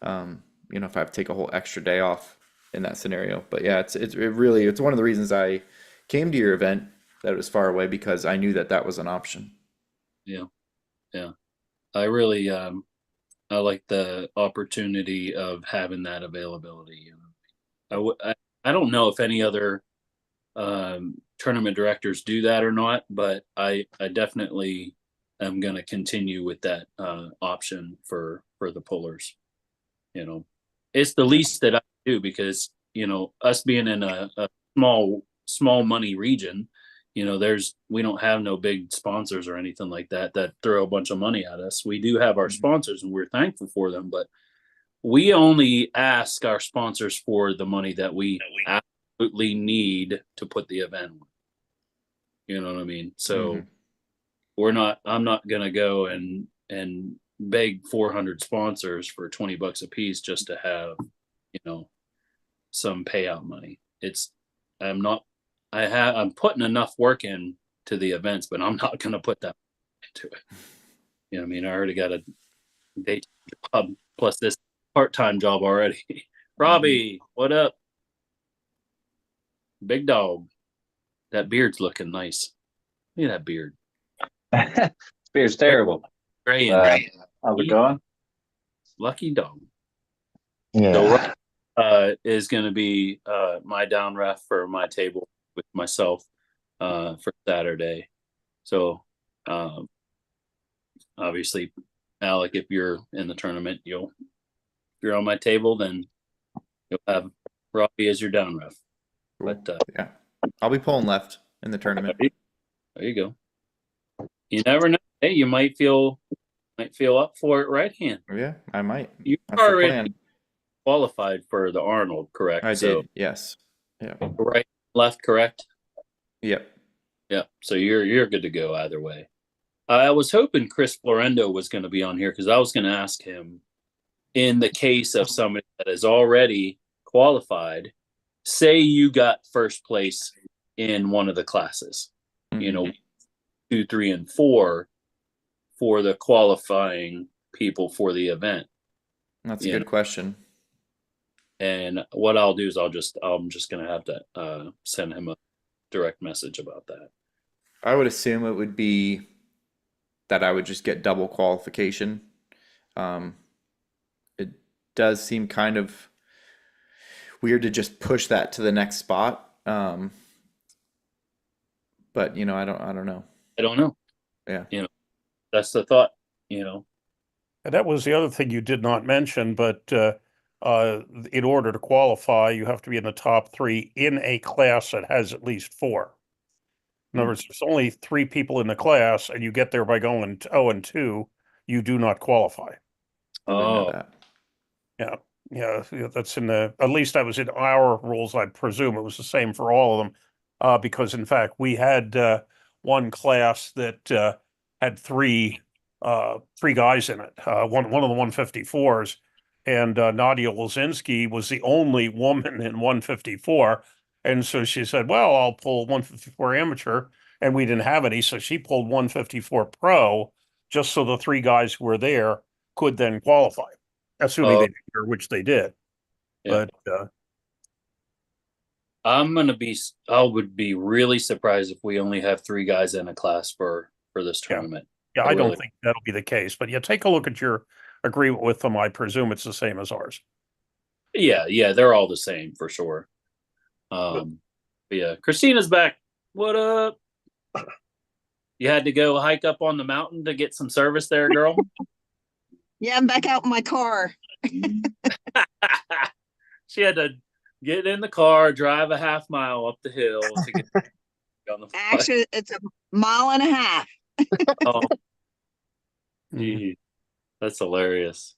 If I have to take a whole extra day off in that scenario. But yeah, it's one of the reasons I came to your event, that it was far away, because I knew that was an option. Yeah. I really I like the opportunity of having that availability. I don't know if any other tournament directors do that or not, but I definitely am going to continue with that option for the pullers. You know, it's the least that I do because, you know, us being in a small money region, you know, we don't have no big sponsors or anything like that throw a bunch of money at us. We do have our sponsors and we're thankful for them, but we only ask our sponsors for the money that we absolutely need to put the event on. You know what I mean? So I'm not going to go and beg 400 sponsors for $20 a piece just to have, you know, some payout money. I'm putting enough work in to the events, but I'm not going to put that into it. You know what I mean? I already got a day job plus this part-time job already. Robbie, what up? Big dog. That beard's looking nice. Look at that beard. This beard's terrible. Gray how's it going? Lucky dog. Yeah. So is going to be my down ref for my table with myself for Saturday. So obviously, Alec, if you're in the tournament, if you're on my table, then you'll have Robbie as your down ref. But yeah, I'll be pulling left in the tournament. There you go. You never know. Hey, you might feel up for it right hand. Yeah, I might. You already qualified for the Arnold, correct? I did. Yes. Yeah. Right, left, correct. Yep. Yeah. So you're good to go either way. I was hoping Chris Florendo was going to be on here because I was going to ask him, in the case of somebody that is already qualified, say you got first place in one of the classes, you know, 2, 3, and 4 for the qualifying people for the event. That's a good question. And what I'll do is I'm just going to have to send him a direct message about that. I would assume it would be that I would just get double qualification. It does seem kind of weird to just push that to the next spot. But you know, I don't know. I don't know. Yeah. You know, that's the thought, you know. And that was the other thing you did not mention, but in order to qualify, you have to be in the top 3 in a class that has at least 4. In other words, there's only 3 people in the class, and you get there by going 0-2, you do not qualify. Oh, yeah. Yeah, that's at least that was in our rules. I presume it was the same for all of them, because in fact we had one class that had 3 guys in it. One of the 154s, and Nadia Lozinski was the only woman in 154, and so she said, "Well, I'll pull 154 amateur," and we didn't have any, so she pulled 154 pro, just so the 3 guys who were there could then qualify. Assuming they did, which they did. Yeah. But I would be really surprised if we only have 3 guys in a class for this tournament. Yeah, I don't think that'll be the case. But yeah, take a look at your agreement with them. I presume it's the same as ours. Yeah, they're all the same for sure. But yeah, Christina's back. What up? You had to go hike up on the mountain to get some service there, girl? Yeah, I'm back out in my car. She had to get in the car, drive a half mile up the hill to get on the flight. Actually, it's a mile and a half. Oh, that's hilarious.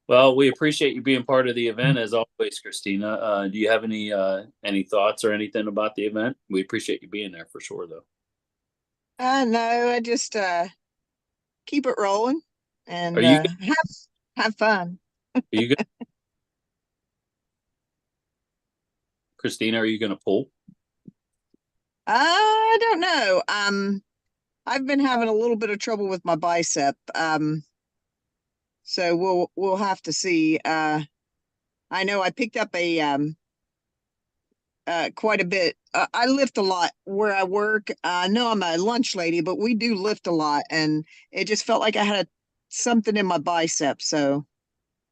Well, we appreciate you being part of the event as always, Christina. Do you have any thoughts or anything about the event? We appreciate you being there for sure, though. No, I just keep it rolling and have fun. Are you good? Christina, are you going to pull? I don't know. I've been having a little bit of trouble with my bicep. So we'll have to see. I know I picked up quite a bit. I lift a lot where I work. I know I'm a lunch lady, but we do lift a lot, and it just felt like I had something in my bicep. So,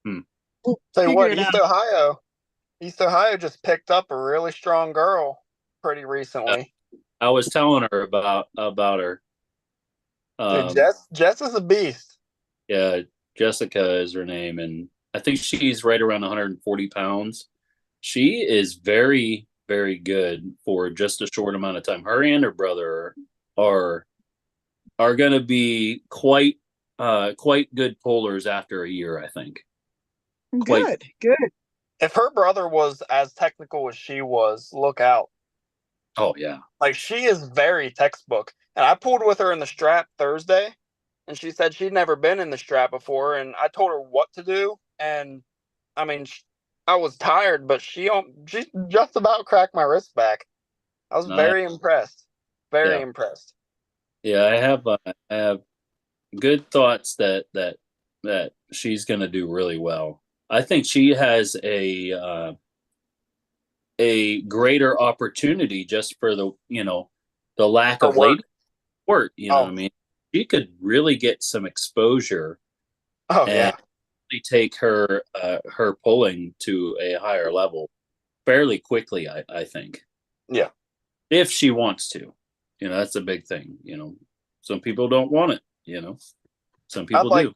tell you what, East Ohio just picked up a really strong girl pretty recently. I was telling her about her. Jess is a beast. Yeah, Jessica is her name, and I think she's right around 140 pounds. She is very, very good for just a short amount of time. Her and her brother are going to be quite good pullers after a year, I think. Good. If her brother was as technical as she was, look out. Oh yeah. Like, she is very textbook. And I pulled with her in the strap Thursday, and she said she'd never been in the strap before, and I told her what to do, and I mean, I was tired, but she just about cracked my wrist back. I was very impressed. Very impressed. Yeah, I have good thoughts that she's going to do really well. I think she has a greater opportunity just for the lack of lady sport. You know what I mean? She could really get some exposure. Oh yeah. Take her pulling to a higher level fairly quickly. I think. Yeah. If she wants to, that's a big thing. Some people don't want it. Some people do.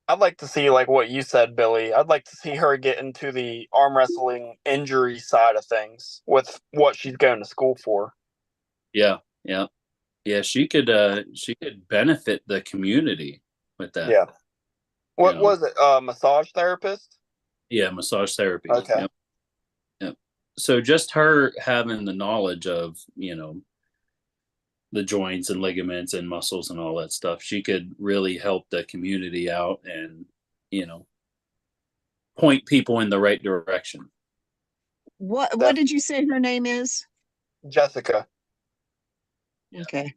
I'd like to see, like what you said, Billy. I'd like to see her get into the arm wrestling injury side of things with what she's going to school for. Yeah. She could benefit the community with that. Yeah. What was it? Massage therapist? Yeah, massage therapy. Okay. Yep. So just her having the knowledge of the joints and ligaments and muscles and all that stuff, she could really help the community out and, point people in the right direction. What did you say her name is? Jessica. Okay.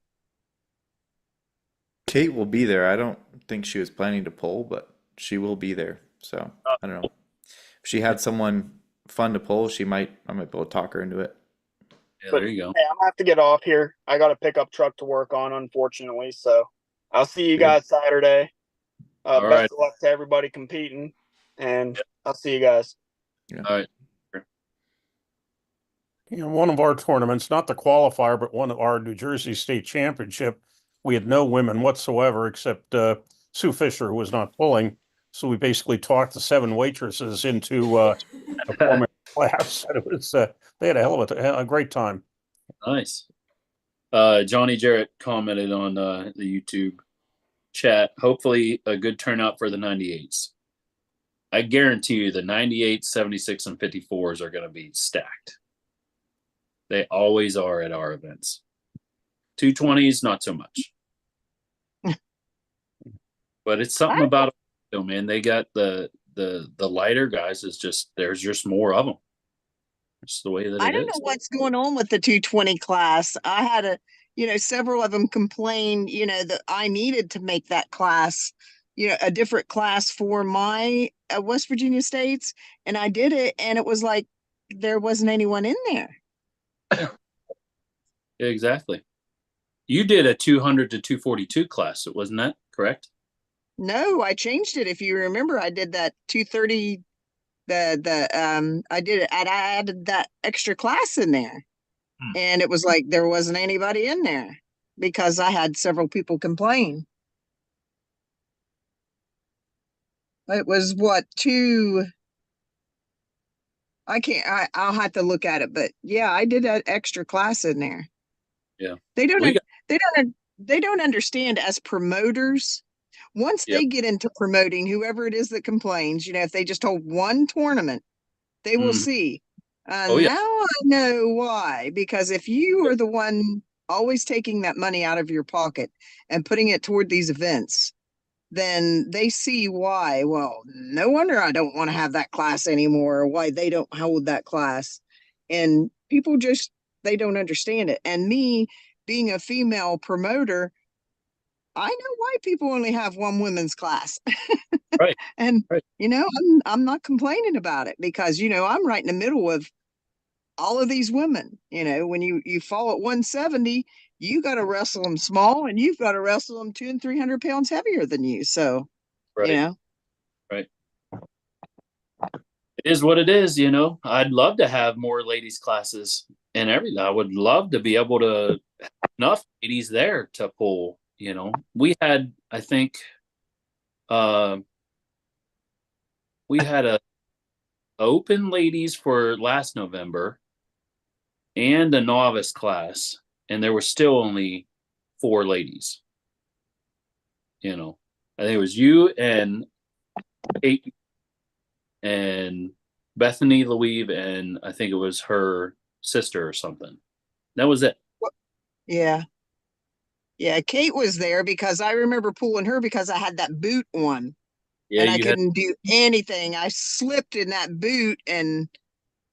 Kate will be there. I don't think she was planning to pull, but she will be there. So I don't know. If she had someone fun to pull, I might be able to talk her into it. Yeah, there you go. Hey, I'm gonna have to get off here. I got a pickup truck to work on, unfortunately. So I'll see you guys Saturday. Best of luck to everybody competing, and I'll see you guys. Yeah. All right. One of our tournaments, not the qualifier, but one of our New Jersey State Championship, we had no women whatsoever except Sue Fisher, who was not pulling. So we basically talked the 7 waitresses into a performance class. And it was they had a hell of a great time. Nice. Johnny Jarrett commented on the YouTube chat. Hopefully, a good turnout for the 98s. I guarantee you, the 98, 76, and 54s are going to be stacked. They always are at our events. 220s, not so much. But it's something about them, man. They got the lighter guys. There's just more of them. It's the way that it is. I don't know what's going on with the 220 class. I had several of them complain, that I needed to make that class, a different class for my West Virginia States. And I did it. And it was like, there wasn't anyone in there. Yeah, exactly. You did a 200 to 242 class. Wasn't that correct? No, I changed it. If you remember, I did that 230. I did it. I added that extra class in there, and it was like there wasn't anybody in there because I had several people complain. It was I'll have to look at it, but yeah, I did that extra class in there. Yeah. They don't understand as promoters. Once they get into promoting, whoever it is that complains, if they just hold one tournament, they will see. Now I know why, because if you are the one always taking that money out of your pocket and putting it toward these events, then they see why. Well, no wonder I don't want to have that class anymore, or why they don't hold that class. And people they don't understand it. And me being a female promoter, I know why people only have one women's class. Right. And, I'm not complaining about it because, I'm right in the middle of all of these women. When you fall at 170, you got to wrestle them small, and you've got to wrestle them 200 and 300 pounds heavier than you. So, Right. It is what it is. I'd love to have more ladies classes and everything. I would love to be able to enough ladies there to pull. You know, we had, I think, we had a open ladies for last November and a novice class, and there were still only 4 ladies. You know, I think it was you and Kate and Bethany Louise, and I think it was her sister or something. That was it. Yeah. Yeah, Kate was there because I remember pulling her because I had that boot on. Yeah, and I couldn't do anything. I slipped in that boot and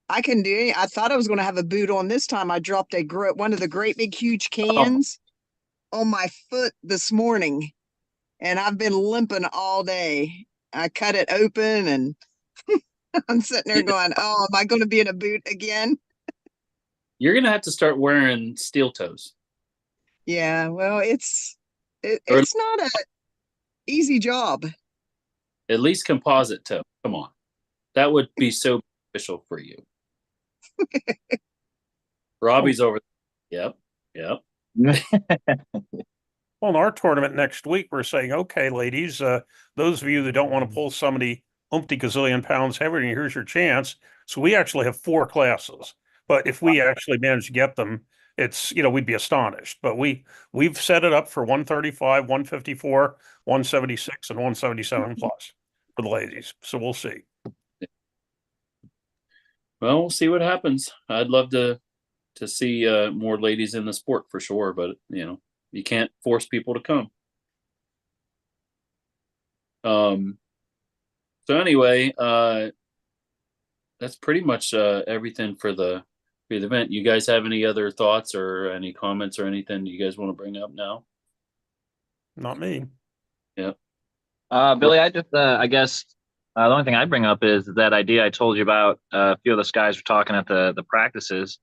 I couldn't do anything. I thought I was going to have a boot on this time. I dropped one of the great big huge cans on my foot this morning, and I've been limping all day. I cut it open and I'm sitting there going, oh, am I going to be in a boot again? You're going to have to start wearing steel toes. Yeah, well, it's not a easy job. At least composite toe. Come on. That would be so beneficial for you. Robbie's over there. Yep. Well, in our tournament next week, we're saying, okay, ladies, those of you that don't want to pull somebody umpty gazillion pounds heavier, here's your chance. So we actually have 4 classes. But if we actually manage to get them, it's, we'd be astonished. But we've set it up for 135, 154, 176, and 177 plus for the ladies. So we'll see. Well, we'll see what happens. I'd love to see more ladies in the sport for sure, but you can't force people to come. So anyway, that's pretty much everything for the event. You guys have any other thoughts or any comments or anything you guys want to bring up now? Not me. Yeah. Billy, I guess the only thing I bring up is that idea I told you about. A few of the guys were talking at the practices,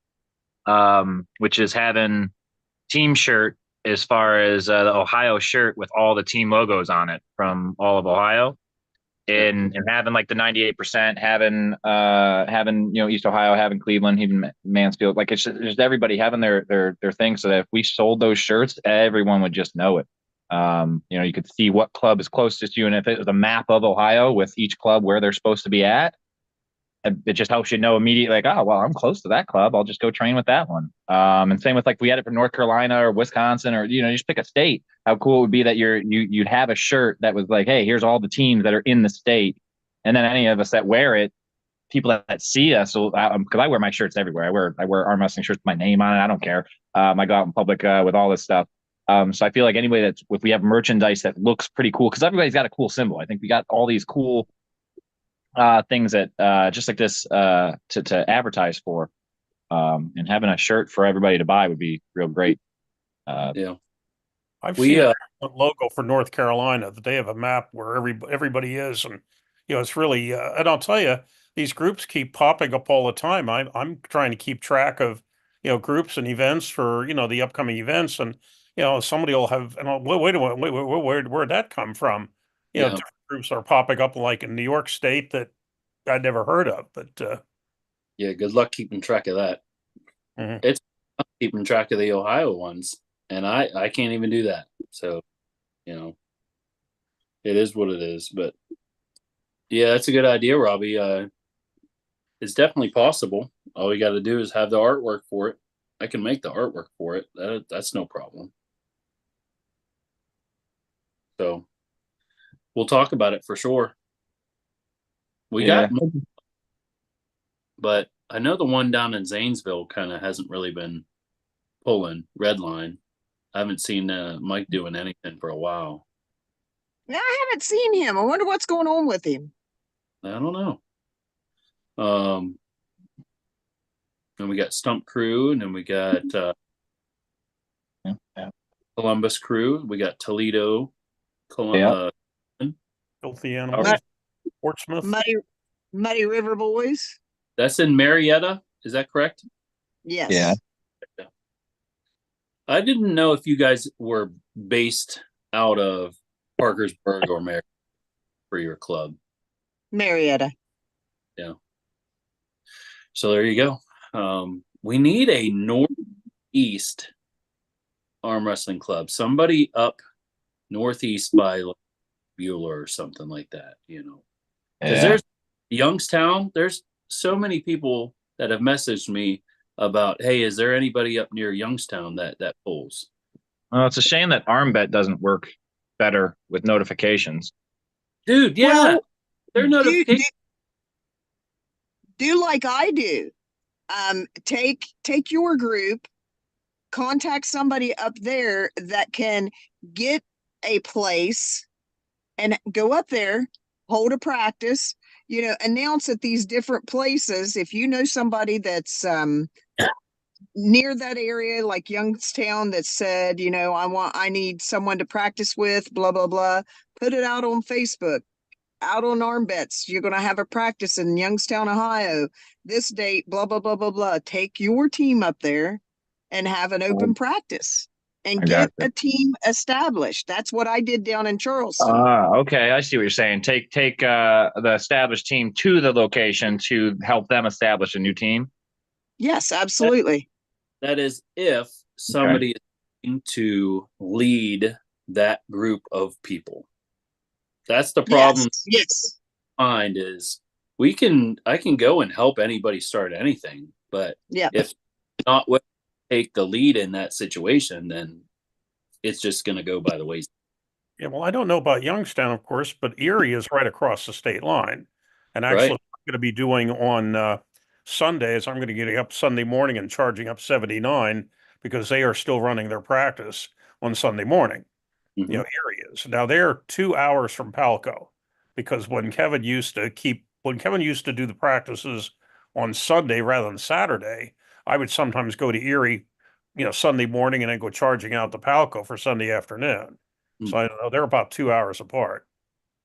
which is having team shirt as far as the Ohio shirt with all the team logos on it from all of Ohio, and having like the 98%, having East Ohio, having Cleveland, even Mansfield, like it's just everybody having their thing, so that if we sold those shirts, everyone would just know it. You could see what club is closest to you, and if it was a map of Ohio with each club where they're supposed to be at, it just helps you know immediately, like, oh, well, I'm close to that club, I'll just go train with that one. And same with, like, we had it for North Carolina or Wisconsin, or just pick a state. How cool it would be that you'd have a shirt that was like, hey, here's all the teams that are in the state, and then any of us that wear it, people that see us, because I wear my shirts everywhere. I wear arm wrestling shirts with my name on it. I don't care. I go out in public with all this stuff. So I feel like anybody if we have merchandise that looks pretty cool, because everybody's got a cool symbol. I think we got all these cool things that just like this to advertise for, and having a shirt for everybody to buy would be real great. Yeah, I've seen a logo for North Carolina that they have a map where everybody is, and it's really and I'll tell you, these groups keep popping up all the time. I'm trying to keep track of groups and events for the upcoming events, and somebody will have, and wait a minute, where'd that come from? Different groups are popping up like in New York State that I'd never heard of, but yeah, good luck keeping track of that. Mm-hmm. It's keeping track of the Ohio ones, and I can't even do that. So, it is what it is. But yeah, that's a good idea, Robbie. It's definitely possible. All we got to do is have the artwork for it. I can make the artwork for it. That's no problem. So we'll talk about it for sure. We got more, but I know the one down in Zanesville kind of hasn't really been pulling red line. I haven't seen Mike doing anything for a while. No, I haven't seen him. I wonder what's going on with him. I don't know. And we got Stump Crew, and then we got Columbus Crew. We got Toledo, Filthy Animals, Portsmouth, Muddy River Boys. That's in Marietta. Is that correct? Yes. Yeah. I didn't know if you guys were based out of Parkersburg or Marietta for your club. Marietta. Yeah. So there you go. We need a northeast arm wrestling club, somebody up northeast by like Bueller or something like that, because there's Youngstown. There's so many people that have messaged me about, hey, is there anybody up near Youngstown that pulls? Well, it's a shame that ArmBet doesn't work better with notifications. Dude, yeah. Well, They're notifications. Do like I do. Take your group, contact somebody up there that can get a place and go up there, hold a practice, announce at these different places. If you know somebody that's near that area, like Youngstown, that said, I need someone to practice with, blah, blah, blah, put it out on Facebook, out on ArmBets. You're going to have a practice in Youngstown, Ohio, this date, blah, blah, blah, blah, blah. Take your team up there and have an open practice and get a team established. That's what I did down in Charleston. Okay. I see what you're saying. Take the established team to the location to help them establish a new team. Yes, absolutely. That is if somebody is going to lead that group of people. That's the problem. Yes. Find is I can go and help anybody start anything, but if not what take the lead in that situation, then it's just going to go by the wayside. Yeah, well, I don't know about Youngstown, of course, but Erie is right across the state line, and actually, what I'm going to be doing on Sundays, I'm going to get up Sunday morning and charging up 79 because they are still running their practice on Sunday morning. Mm-hmm. Erie is. Now they're 2 hours from Palco, because when Kevin used to do the practices on Sunday rather than Saturday, I would sometimes go to Erie, Sunday morning and then go charging out to Palco for Sunday afternoon. Mm-hmm. So I don't know, they're about 2 hours apart.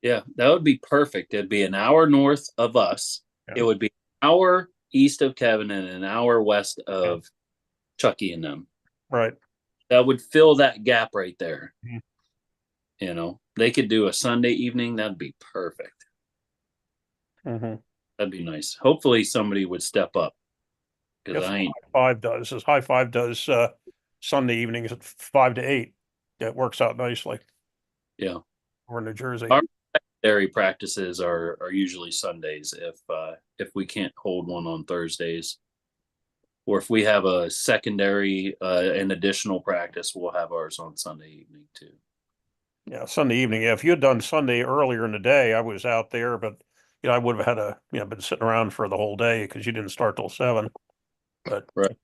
Yeah, that would be perfect. It'd be an hour north of us. Yeah. It would be an hour east of Kevin and an hour west of Chucky and them. Right. That would fill that gap right there. Mm-hmm. They could do a Sunday evening. That'd be perfect. Mm-hmm. That'd be nice. Hopefully somebody would step up. Because High Five does Sunday evenings at 5 to 8. That works out nicely. Yeah. We're in New Jersey. Our secondary practices are usually Sundays if we can't hold one on Thursdays. Or if we have a secondary, an additional practice, we'll have ours on Sunday evening too. Yeah, Sunday evening. Yeah, if you had done Sunday earlier in the day, I was out there, but I would have had been sitting around for the whole day because you didn't start till 7. But right.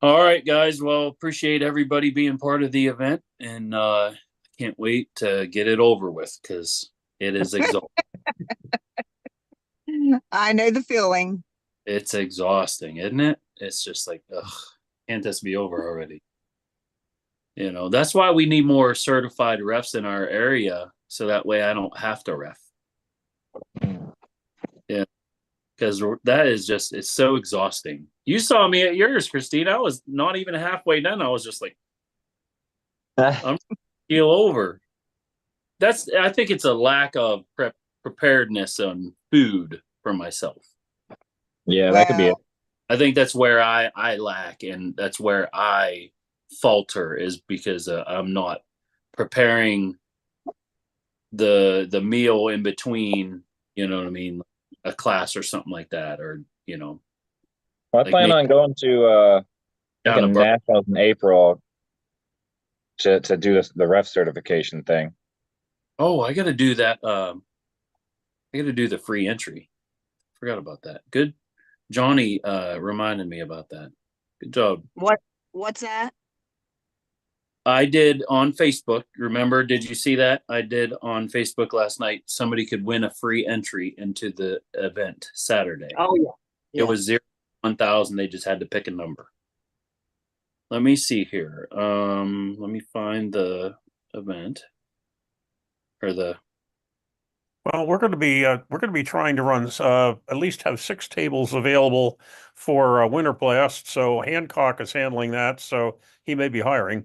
All right, guys. Well, appreciate everybody being part of the event, and can't wait to get it over with because it is exhausting. I know the feeling. It's exhausting, isn't it? It's just like, ugh, can't this be over already? That's why we need more certified refs in our area, so that way I don't have to ref. Yeah, because that is just, it's so exhausting. You saw me at yours, Christine. I was not even halfway done. I was just like, I'm keel over. I think it's a lack of preparedness on food for myself. Yeah, that could be it. I think that's where I lack, and that's where I falter, is because I'm not preparing the meal in between, you know what I mean, a class or something like that, or I plan on going to nationals in April to do the ref certification thing. Oh, I got to do that. I got to do the free entry. Forgot about that. Good, Johnny reminded me about that. Good job. What's that? I did on Facebook. Remember, did you see that? I did on Facebook last night. Somebody could win a free entry into the event Saturday. Oh, yeah. It was 0 to 1,000. They just had to pick a number. Let me see here. Let me find the event or the. Well, we're going to be trying to run at least have 6 tables available for Winter Blast. So Hancock is handling that. So he may be hiring.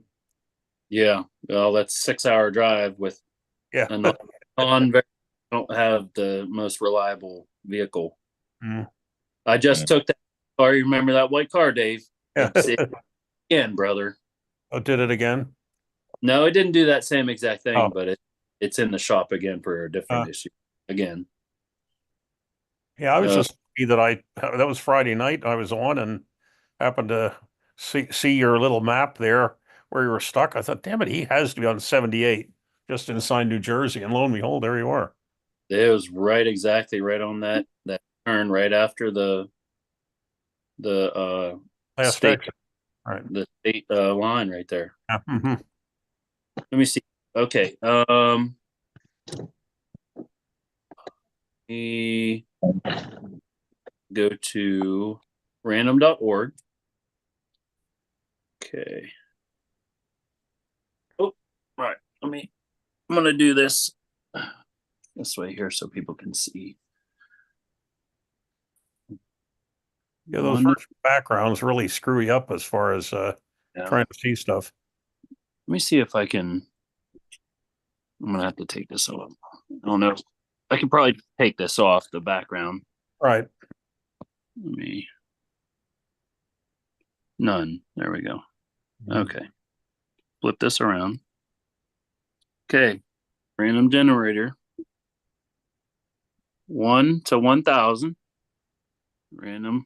Yeah, well, that's 6-hour drive with don't have the most reliable vehicle. Mm. I just took that car. You remember that white car, Dave? Yeah. Again, brother. Oh, did it again? No, it didn't do that same exact thing, Oh. but it's in the shop again for a different issue again. Yeah, I was just that was Friday night. I was on and happened to see your little map there where you were stuck. I thought, damn it, he has to be on 78 just inside New Jersey. And lo and behold, there you are. It was exactly right on that turn right after the last state, exit. Right. the state line right there. Yeah. Mm-hmm. Let me see. Okay. We go to random.org. Okay. Oh, all right. I'm going to do this way here so people can see. Yeah, those virtual backgrounds really screw you up as far as trying to see stuff. Let me see if I can. I'm going to have to take this off. I don't know. I can probably take this off the background. Right. None. There we go. Okay. Flip this around. Okay. Random generator. 1 to 1,000. Random.org.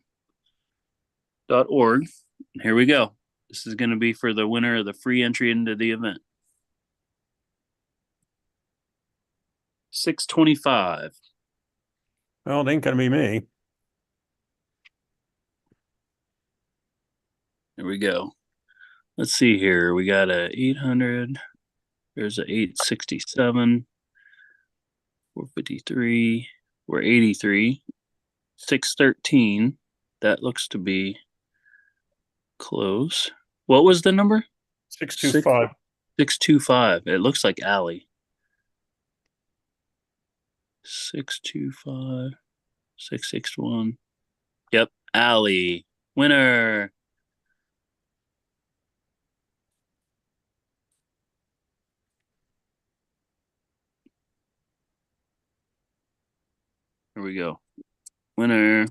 Here we go. This is going to be for the winner of the free entry into the event. 625. Well, it ain't going to be me. There we go. Let's see here. We got a 800. There's a 867. 453. 483. 613. That looks to be close. What was the number? 625. 625. It looks like Allie. 625. 661. Yep, Allie. Winner. Here we go. Winner.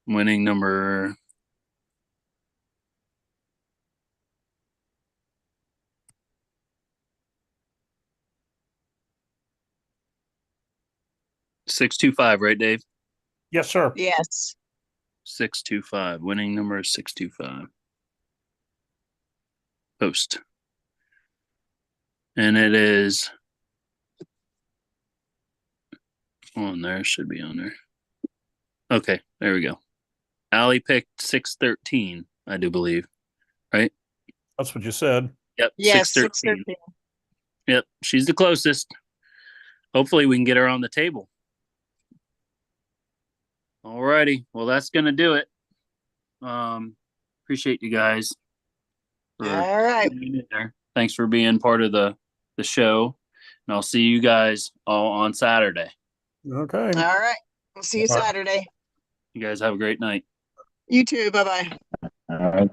Winning number 625, right, Dave? Yes, sir. Yes. 625. Winning number is 625. Post. And it is on there. Should be on there. Okay, there we go. Allie picked 613, I do believe. Right? That's what you said. Yep. Yes, 613. 613. Yep, she's the closest. Hopefully we can get her on the table. All righty. Well, that's going to do it. Appreciate you guys. All right. Thanks for being part of the show. And I'll see you guys all on Saturday. Okay. All right. We'll see you Saturday. You guys have a great night. You too. Bye-bye. All right.